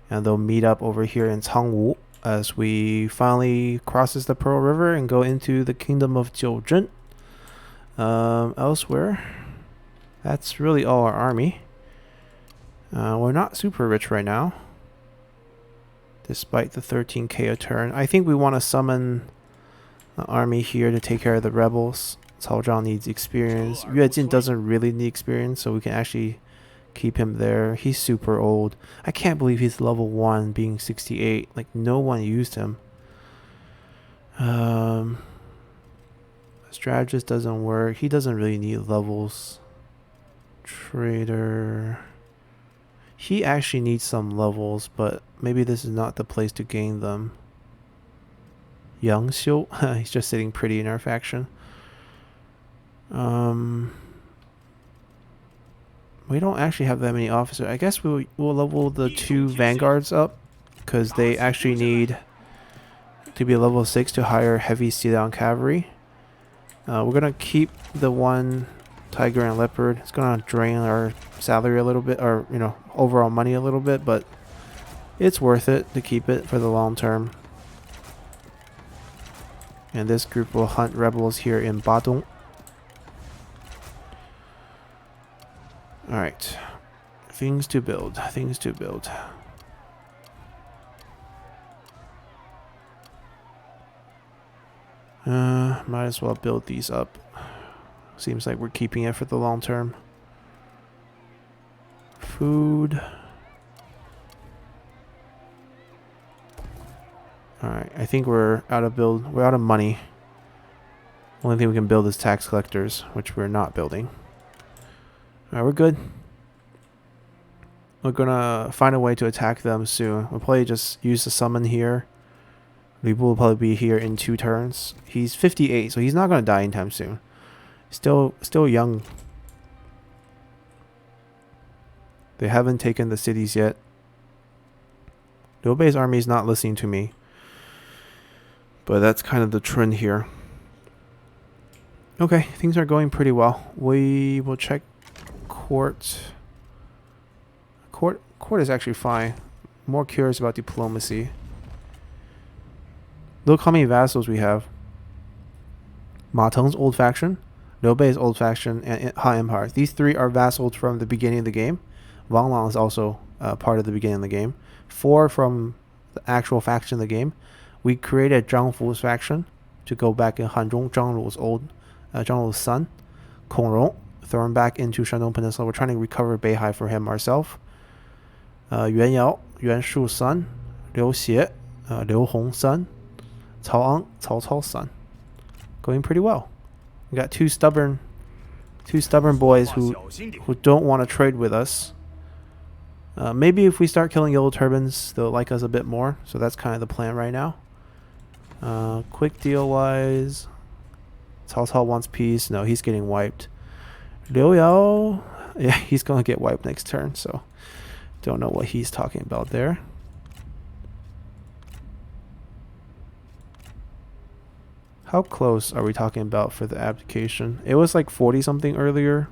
and they'll meet up over here in Cangwu as we finally crosses the Pearl River and go into the kingdom of Jiuzhen. Elsewhere, that's really all our army. We're not super rich right now, despite the 13k a turn. I think we want to summon an army here to take care of the rebels. Cao Zhang needs experience. Yue Jin doesn't really need experience, so we can actually keep him there. He's super old. I can't believe he's level 1 being 68. Like, no one used him. Strategist doesn't work. He doesn't really need levels. Trader. He actually needs some levels, but maybe this is not the place to gain them. Yang Xiu. He's just sitting pretty in our faction. We don't actually have that many officers. I guess we'll level the 2 vanguards up, because they actually need to be level 6 to hire heavy sit-down cavalry. We're gonna keep the 1 tiger and leopard. It's gonna drain our salary a little bit, or overall money a little bit, but it's worth it to keep it for the long term. And this group will hunt rebels here in Badong. Alright. Things to build. Things to build. Might as well build these up. Seems like we're keeping it for the long term. Food. Alright, I think we're out of money. Only thing we can build is tax collectors, which we're not building. Alright, we're good. We're gonna find a way to attack them soon. We'll probably just use the summon here. Lu Bu will probably be here in 2 turns. He's 58, so he's not gonna die anytime soon. Still young. They haven't taken the cities yet. Liu Bei's army is not listening to me. But that's kind of the trend here. Okay, things are going pretty well. We will check court. Court is actually fine. More curious about diplomacy. Look how many vassals we have. Ma Teng's old faction, Liu Bei's old faction, and Han Empire. These 3 are vassals from the beginning of the game. Wang Lang is also part of the beginning of the game. 4 from the actual faction of the game. We created Zhang Fu's faction to go back in Hanzhong, Zhang Lu's son, Kong Rong, thrown back into Shandong Peninsula. We're trying to recover Beihai for him ourselves. Yuan Yao, Yuan Shu son, Liu Xie, Liu Hong son, Cao Ang, Cao Cao son. Going pretty well. We got two stubborn boys who don't want to trade with us. Maybe if we start killing yellow turbans, they'll like us a bit more. So that's kind of the plan right now. Quick deal wise, Cao Cao wants peace. No, he's getting wiped. Liu Yao, yeah, he's gonna get wiped next turn. So don't know what he's talking about there. How close are we talking about for the abdication? It was like 40 something earlier.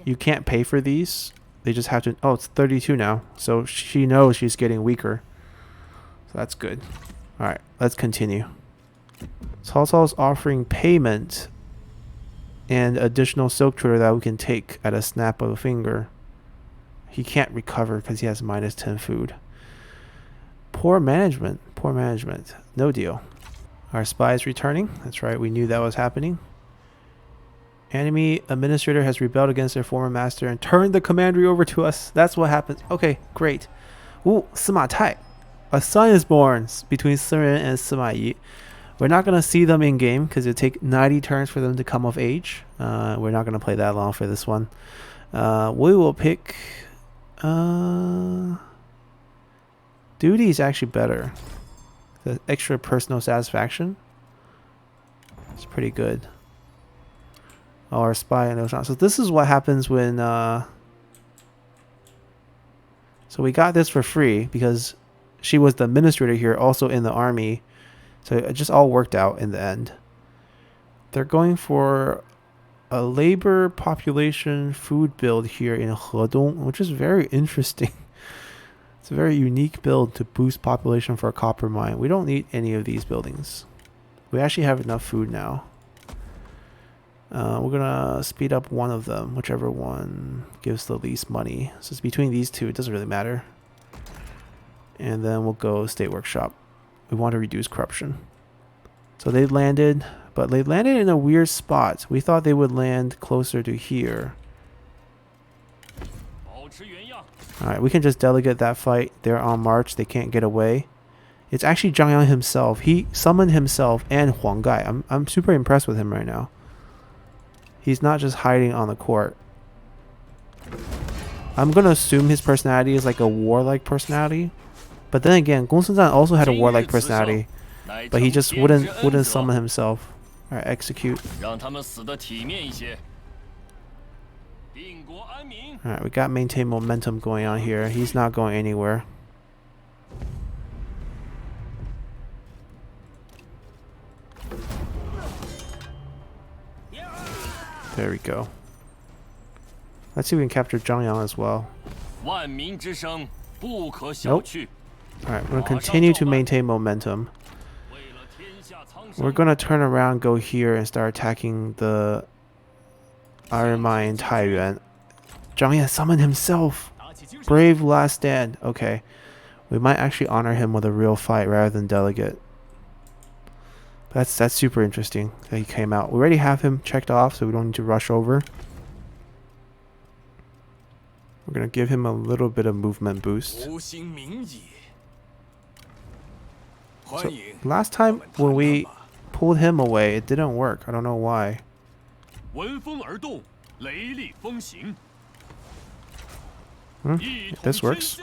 You can't pay for these. They just have to. Oh, it's 32 now. So she knows she's getting weaker. So that's good. All right, let's continue. Cao Cao is offering payment and additional silk trader that we can take at a snap of a finger. He can't recover because he has minus 10 food. Poor management. Poor management. No deal. Our spy is returning. That's right. We knew that was happening. Enemy administrator has rebelled against their former master and turned the commandery over to us. That's what happens. Okay, great. Ooh, Sima Tai. A son is born between Siren and Sima Yi. We're not going to see them in game because it take 90 turns for them to come of age. We're not going to play that long for this one. We will pick... Duty is actually better. The extra personal satisfaction. It's pretty good. Oh, our spy and Ocean. So this is what happens when... So we got this for free because she was the administrator here, also in the army. So it just all worked out in the end. They're going for a labor population food build here in Hedong, which is very interesting. It's a very unique build to boost population for a copper mine. We don't need any of these buildings. We actually have enough food now. We're gonna speed up one of them, whichever one gives the least money. So it's between these two, it doesn't really matter. And then we'll go state workshop. We want to reduce corruption. So they landed, but they landed in a weird spot. We thought they would land closer to here. Alright, we can just delegate that fight. They're on march. They can't get away. It's actually Zhang Yang himself. He summoned himself and Huang Gai. I'm super impressed with him right now. He's not just hiding on the court. I'm going to assume his personality is like a warlike personality. But then again, Gong Sun Zan also had a warlike personality. But he just wouldn't summon himself. Alright, execute. Alright, we got maintain momentum going on here. He's not going anywhere. There we go. Let's see if we can capture Zhang Yang as well. Nope. Alright, we're going to continue to maintain momentum. We're going to turn around, go here, and start attacking the Iron Mine Taiyuan. Zhang Yan summoned himself! Brave last stand. Okay. We might actually honor him with a real fight rather than delegate. That's super interesting that he came out. We already have him checked off, so we don't need to rush over. We're going to give him a little bit of movement boost. So last time when we pulled him away, it didn't work. I don't know why. This works.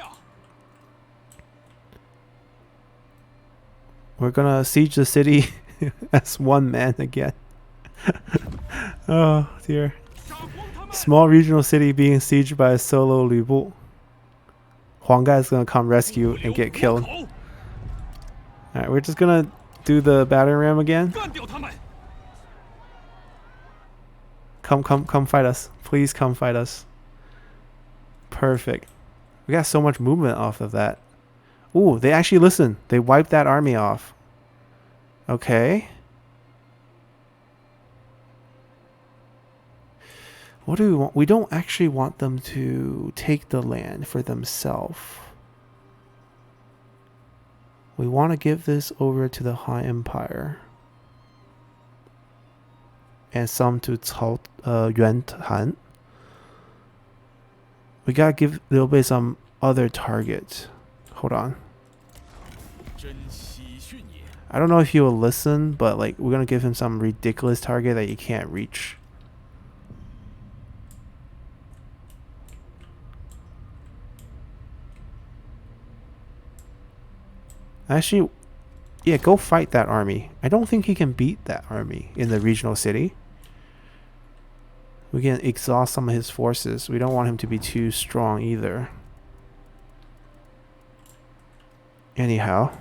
We're gonna siege the city as one man again. Oh dear. Small regional city being sieged by a solo Lu Bu. Huang Gai is gonna come rescue and get killed. Alright, we're just gonna do the battering ram again. Come fight us. Please come fight us. Perfect. We got so much movement off of that. Ooh, they actually listened. They wiped that army off. Okay. What do we want? We don't actually want them to take the land for themselves. We want to give this over to the Han Empire. And some to Yuan Han. We gotta give Liu Bei some other target. Hold on. I don't know if he will listen, but like we're gonna give him some ridiculous target that you can't reach. Actually, yeah, go fight that army. I don't think he can beat that army in the regional city. We can exhaust some of his forces. We don't want him to be too strong either. Anyhow,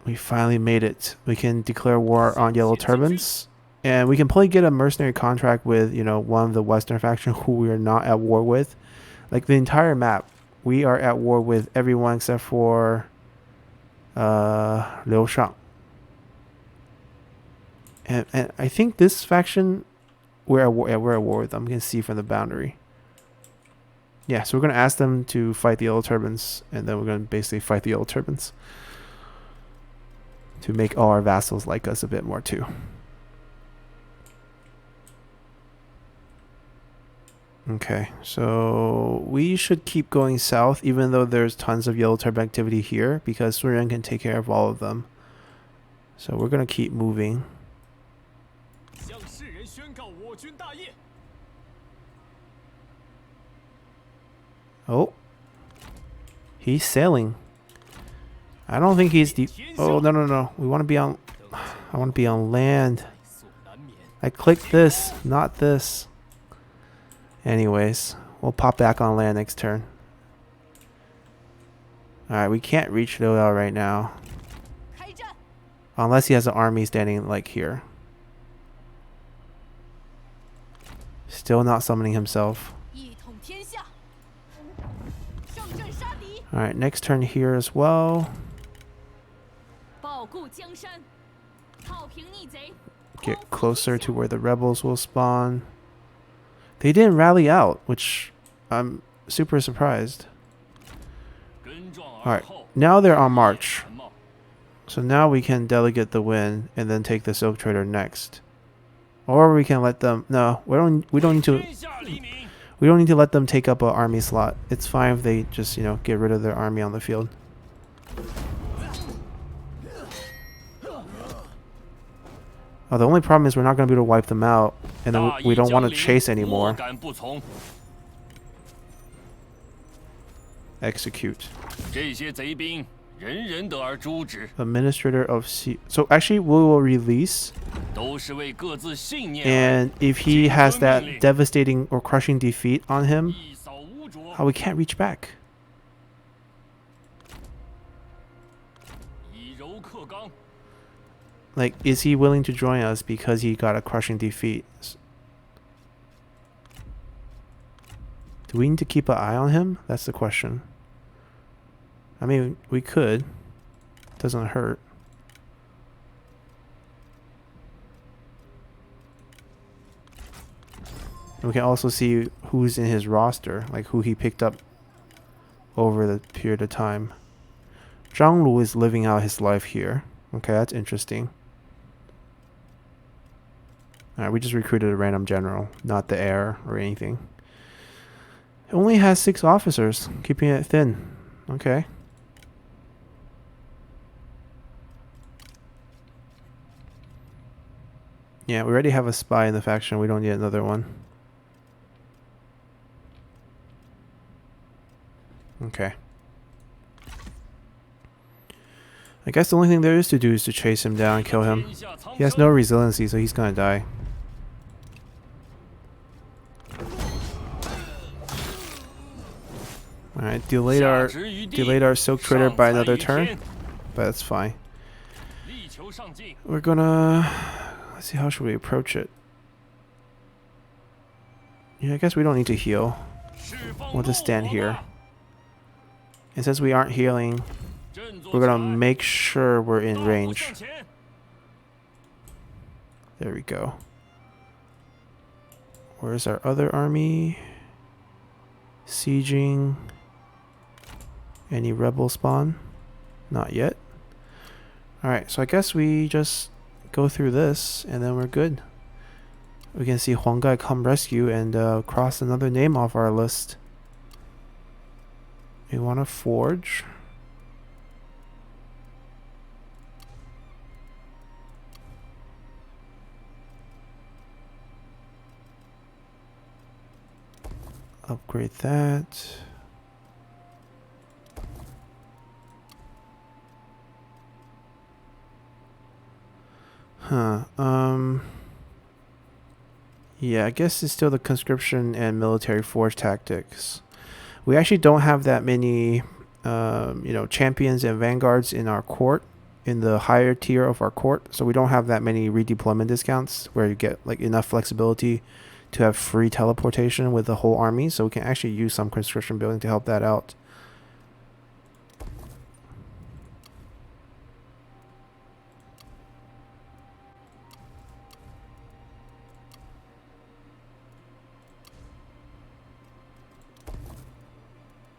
we finally made it. We can declare war on Yellow Turbans. And we can probably get a mercenary contract with, you know, one of the Western faction who we are not at war with. Like the entire map, we are at war with everyone except for Liu Shang. And I think this faction, we're at war with them. You can see from the boundary. Yeah, so we're going to ask them to fight the Yellow Turbans, and then we're going to basically fight the Yellow Turbans to make all our vassals like us a bit more too. Okay, so we should keep going south, even though there's tons of Yellow Turban activity here, because Sun Yuan can take care of all of them. So we're going to keep moving. Oh, he's sailing. I don't think he's deep. Oh, no. We want to be on. I want to be on land. I clicked this, not this. Anyways, we'll pop back on land next turn. Alright, we can't reach Liu Yao right now. Unless he has an army standing like here. Still not summoning himself. Alright, next turn here as well. Get closer to where the rebels will spawn. They didn't rally out, which I'm super surprised. Alright, now they're on march. So now we can delegate the win and then take the Silk Trader next. Or we can let them... No, we don't need to... We don't need to let them take up an army slot. It's fine if they just, you know, get rid of their army on the field. Oh, the only problem is we're not going to be able to wipe them out, and then we don't want to chase anymore. Execute. Administrator of Sea. So actually, we will release. And if he has that devastating or crushing defeat on him, how we can't reach back. Like, is he willing to join us because he got a crushing defeat? Do we need to keep an eye on him? That's the question. I mean, we could. Doesn't hurt. And we can also see who's in his roster, like who he picked up over the period of time. Zhang Lu is living out his life here. Okay, that's interesting. Alright, we just recruited a random general, not the heir or anything. It only has 6 officers, keeping it thin. Okay. Yeah, we already have a spy in the faction. We don't need another one. Okay. I guess the only thing there is to do is to chase him down and kill him. He has no resiliency, so he's gonna die. Alright, delayed our Silk Trader by another turn, but that's fine. We're gonna... Let's see, how should we approach it? Yeah, I guess we don't need to heal. We'll just stand here. And since we aren't healing, we're gonna make sure we're in range. There we go. Where's our other army? Sieging. Any rebel spawn? Not yet. Alright, so I guess we just go through this and then we're good. We can see Huang Gai come rescue and cross another name off our list. We want to forge. Upgrade that. Huh. Yeah, I guess it's still the conscription and military forge tactics. We actually don't have that many, champions and vanguards in our court, in the higher tier of our court. So we don't have that many redeployment discounts where you get like enough flexibility to have free teleportation with the whole army. So we can actually use some conscription building to help that out.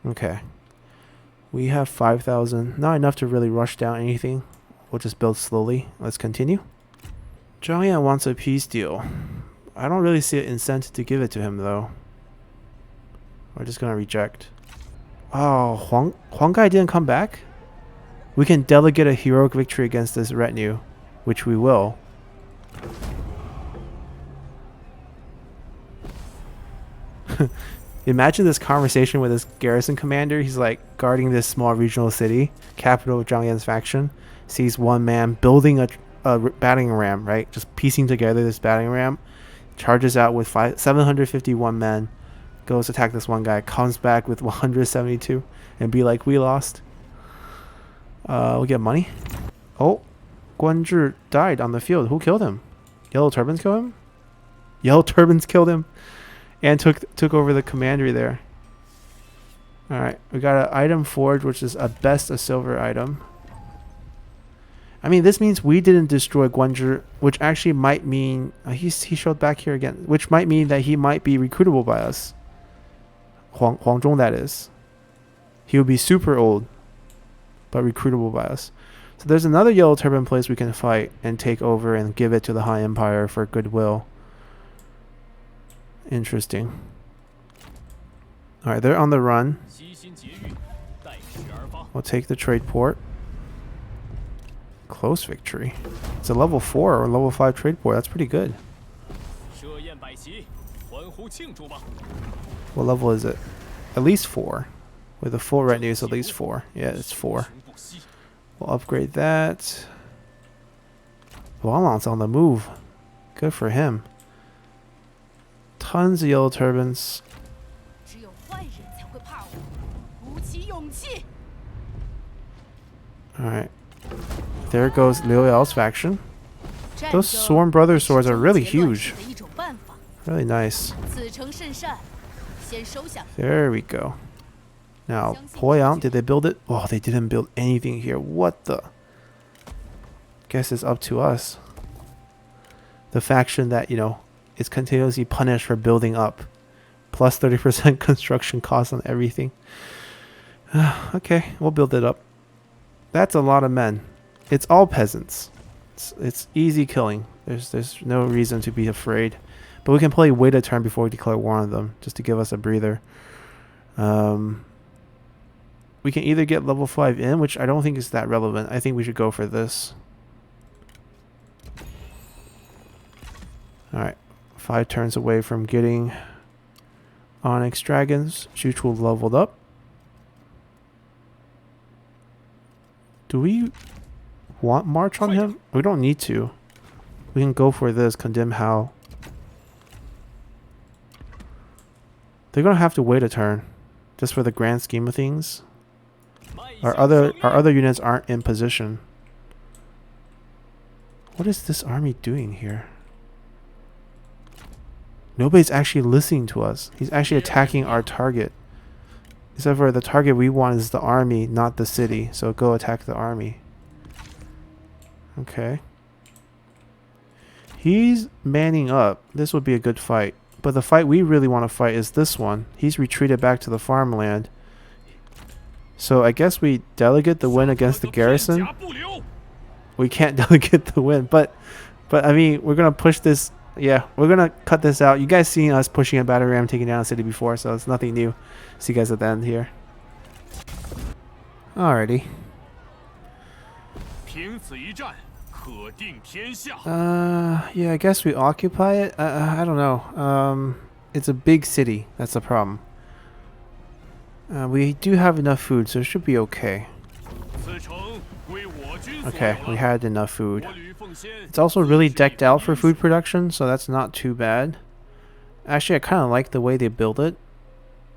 Okay. We have 5,000. Not enough to really rush down anything. We'll just build slowly. Let's continue. Zhang Yan wants a peace deal. I don't really see an incentive to give it to him though. We're just gonna reject. Oh, Huang Gai didn't come back? We can delegate a heroic victory against this retinue, which we will. Imagine this conversation with this garrison commander. He's like guarding this small regional city, capital of Zhang Yan's faction. Sees one man building a battering ram, right? Just piecing together this battering ram. Charges out with 751 men. Goes attack this one guy. Comes back with 172. And be like, we lost. We'll get money. Oh, Guan Zhi died on the field. Who killed him? Yellow Turbans killed him? Yellow Turbans killed him. And took over the commandery there. Alright, we got an item forge, which is a best of silver item. I mean, this means we didn't destroy Guanzhi, which actually might mean... he showed back here again. Which might mean that he might be recruitable by us. Huang Zhong, that is. He would be super old, but recruitable by us. So there's another Yellow Turban place we can fight and take over and give it to the Han Empire for goodwill. Interesting. Alright, they're on the run. We'll take the trade port. Close victory. It's a level 4 or level 5 trade port. That's pretty good. What level is it? At least 4. With a full retinue, it's at least 4. Yeah, it's 4. We'll upgrade that. Wang Lang's on the move. Good for him. Tons of Yellow Turbans. Alright. There goes Liu Yao's faction. Those Sworn Brothers swords are really huge. Really nice. There we go. Now, Poyang, did they build it? Oh, they didn't build anything here. What the? Guess it's up to us. The faction that, is continuously punished for building up. Plus 30% construction costs on everything. Okay, we'll build it up. That's a lot of men. It's all peasants. It's easy killing. There's no reason to be afraid. But we can play wait a turn before we declare war on them, just to give us a breather. We can either get level 5 in, which I don't think is that relevant. I think we should go for this. Alright. 5 turns away from getting Onyx Dragons. Chuchu leveled up. Do we want March on him? We don't need to. We can go for this. Condemn Hao. They're going to have to wait a turn. Just for the grand scheme of things. Our other units aren't in position. What is this army doing here? Nobody's actually listening to us. He's actually attacking our target. Except for the target we want is the army, not the city. So go attack the army. Okay. He's manning up. This would be a good fight. But the fight we really want to fight is this one. He's retreated back to the farmland. So I guess we delegate the win against the garrison. We can't delegate the win. But I mean, we're going to push this yeah, we're gonna cut this out. You guys seen us pushing a battery ram taking down a city before, so it's nothing new. See you guys at the end here. Alrighty. Yeah, I guess we occupy it. I don't know. It's a big city. That's the problem. We do have enough food, so it should be okay. Okay, we had enough food. It's also really decked out for food production, so that's not too bad. Actually, I kind of like the way they build it.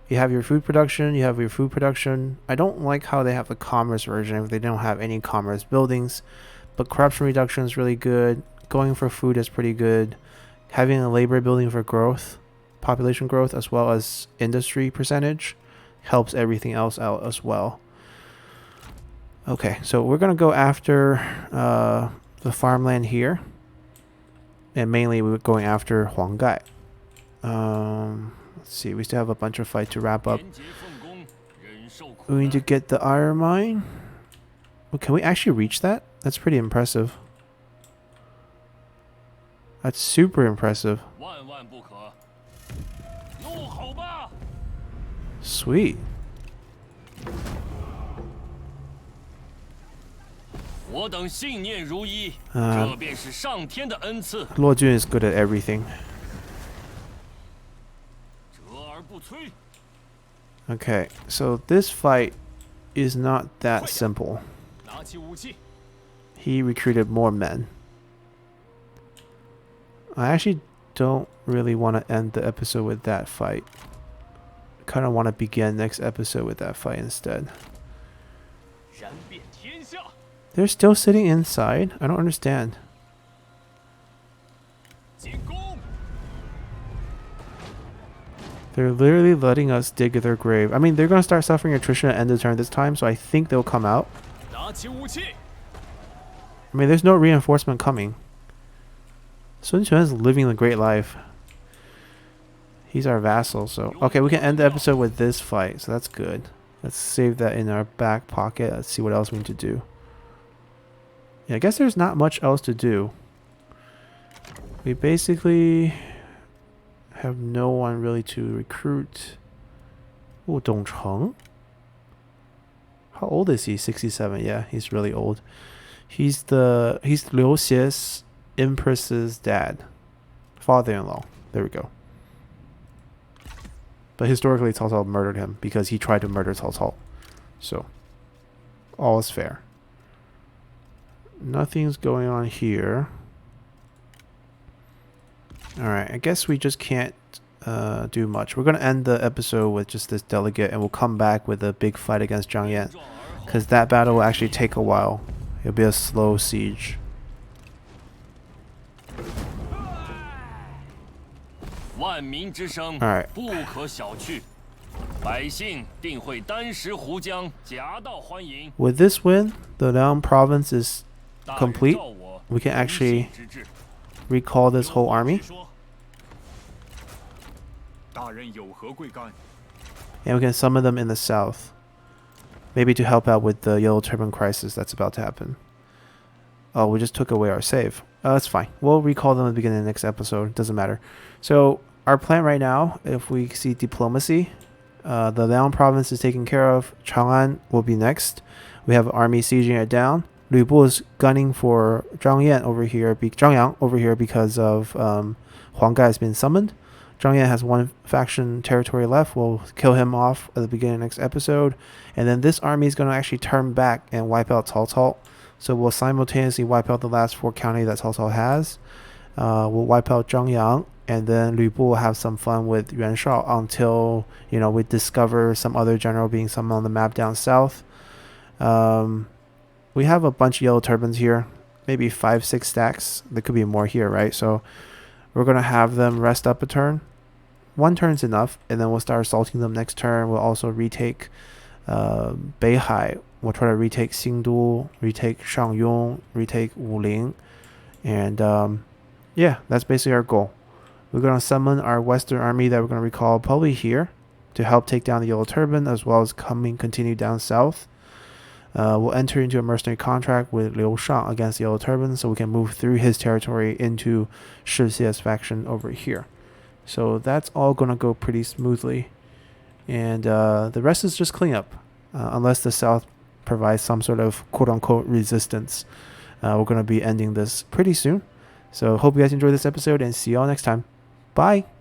You have your food production, you have your food production. I don't like how they have the commerce version if they don't have any commerce buildings. But corruption reduction is really good. Going for food is pretty good. Having a labor building for growth, population growth, as well as industry percentage helps everything else out as well. Okay, so we're going to go after the farmland here. And mainly we're going after Huanggai. Let's see, we still have a bunch of fight to wrap up. We need to get the iron mine. Well, can we actually reach that? That's pretty impressive. That's super impressive. Sweet. Luo Jun is good at everything. Okay, so this fight is not that simple. He recruited more men. I actually don't really want to end the episode with that fight. I kind of want to begin next episode with that fight instead. They're still sitting inside? I don't understand. They're literally letting us dig their grave. I mean, they're going to start suffering attrition at end of turn this time, so I think they'll come out. I mean, there's no reinforcement coming. Sun Quan is living the great life. He's our vassal, so... Okay, we can end the episode with this fight, so that's good. Let's save that in our back pocket. Let's see what else we need to do. Yeah, I guess there's not much else to do. We basically have no one really to recruit. Oh, Dongcheng. How old is he? 67. Yeah, he's really old. He's Liu Xie's Empress's dad. Father-in-law. There we go. But historically, Cao Cao murdered him because he tried to murder Cao Cao. So, all is fair. Nothing's going on here. Alright, I guess we just can't do much. We're going to end the episode with just this delegate, and we'll come back with a big fight against Zhang Yan. Because that battle will actually take a while. It'll be a slow siege. Alright. With this win, the Liang province is complete. We can actually recall this whole army. And we can summon them in the south. Maybe to help out with the Yellow Turban crisis that's about to happen. Oh, we just took away our save. That's fine. We'll recall them at the beginning of the next episode. Doesn't matter. So, our plan right now, if we see diplomacy, the Liang province is taken care of. Chang'an will be next. We have army sieging it down. Lu Bu is gunning for Zhang Yan over here, Zhang Yang over here because of Huang Gai has been summoned. Zhang Yan has one faction territory left. We'll kill him off at the beginning of the next episode. And then this army is going to actually turn back and wipe out Cao Cao. So we'll simultaneously wipe out the last 4 counties that Cao Cao has. We'll wipe out Zhang Yang. And then Lu Bu will have some fun with Yuan Shao until, you know, we discover some other general being summoned on the map down south. We have a bunch of yellow turbans here. Maybe 5-6 stacks. There could be more here, right? So we're going to have them rest up a turn. 1 turn's enough. And then we'll start assaulting them next turn. We'll also retake Beihai. We'll try to retake Xingdu, retake Shangyong, retake Wuling. And yeah, that's basically our goal. We're going to summon our western army that we're going to recall probably here to help take down the Yellow Turban, as well as continue down south. we'll enter into a mercenary contract with Liu Shang against Yellow Turban, so we can move through his territory into Shi Xie's faction over here. So that's all going to go pretty smoothly. And the rest is just cleanup. Unless the South provides some sort of quote-unquote resistance, we're going to be ending this pretty soon. So hope you guys enjoyed this episode, and see y'all next time. Bye!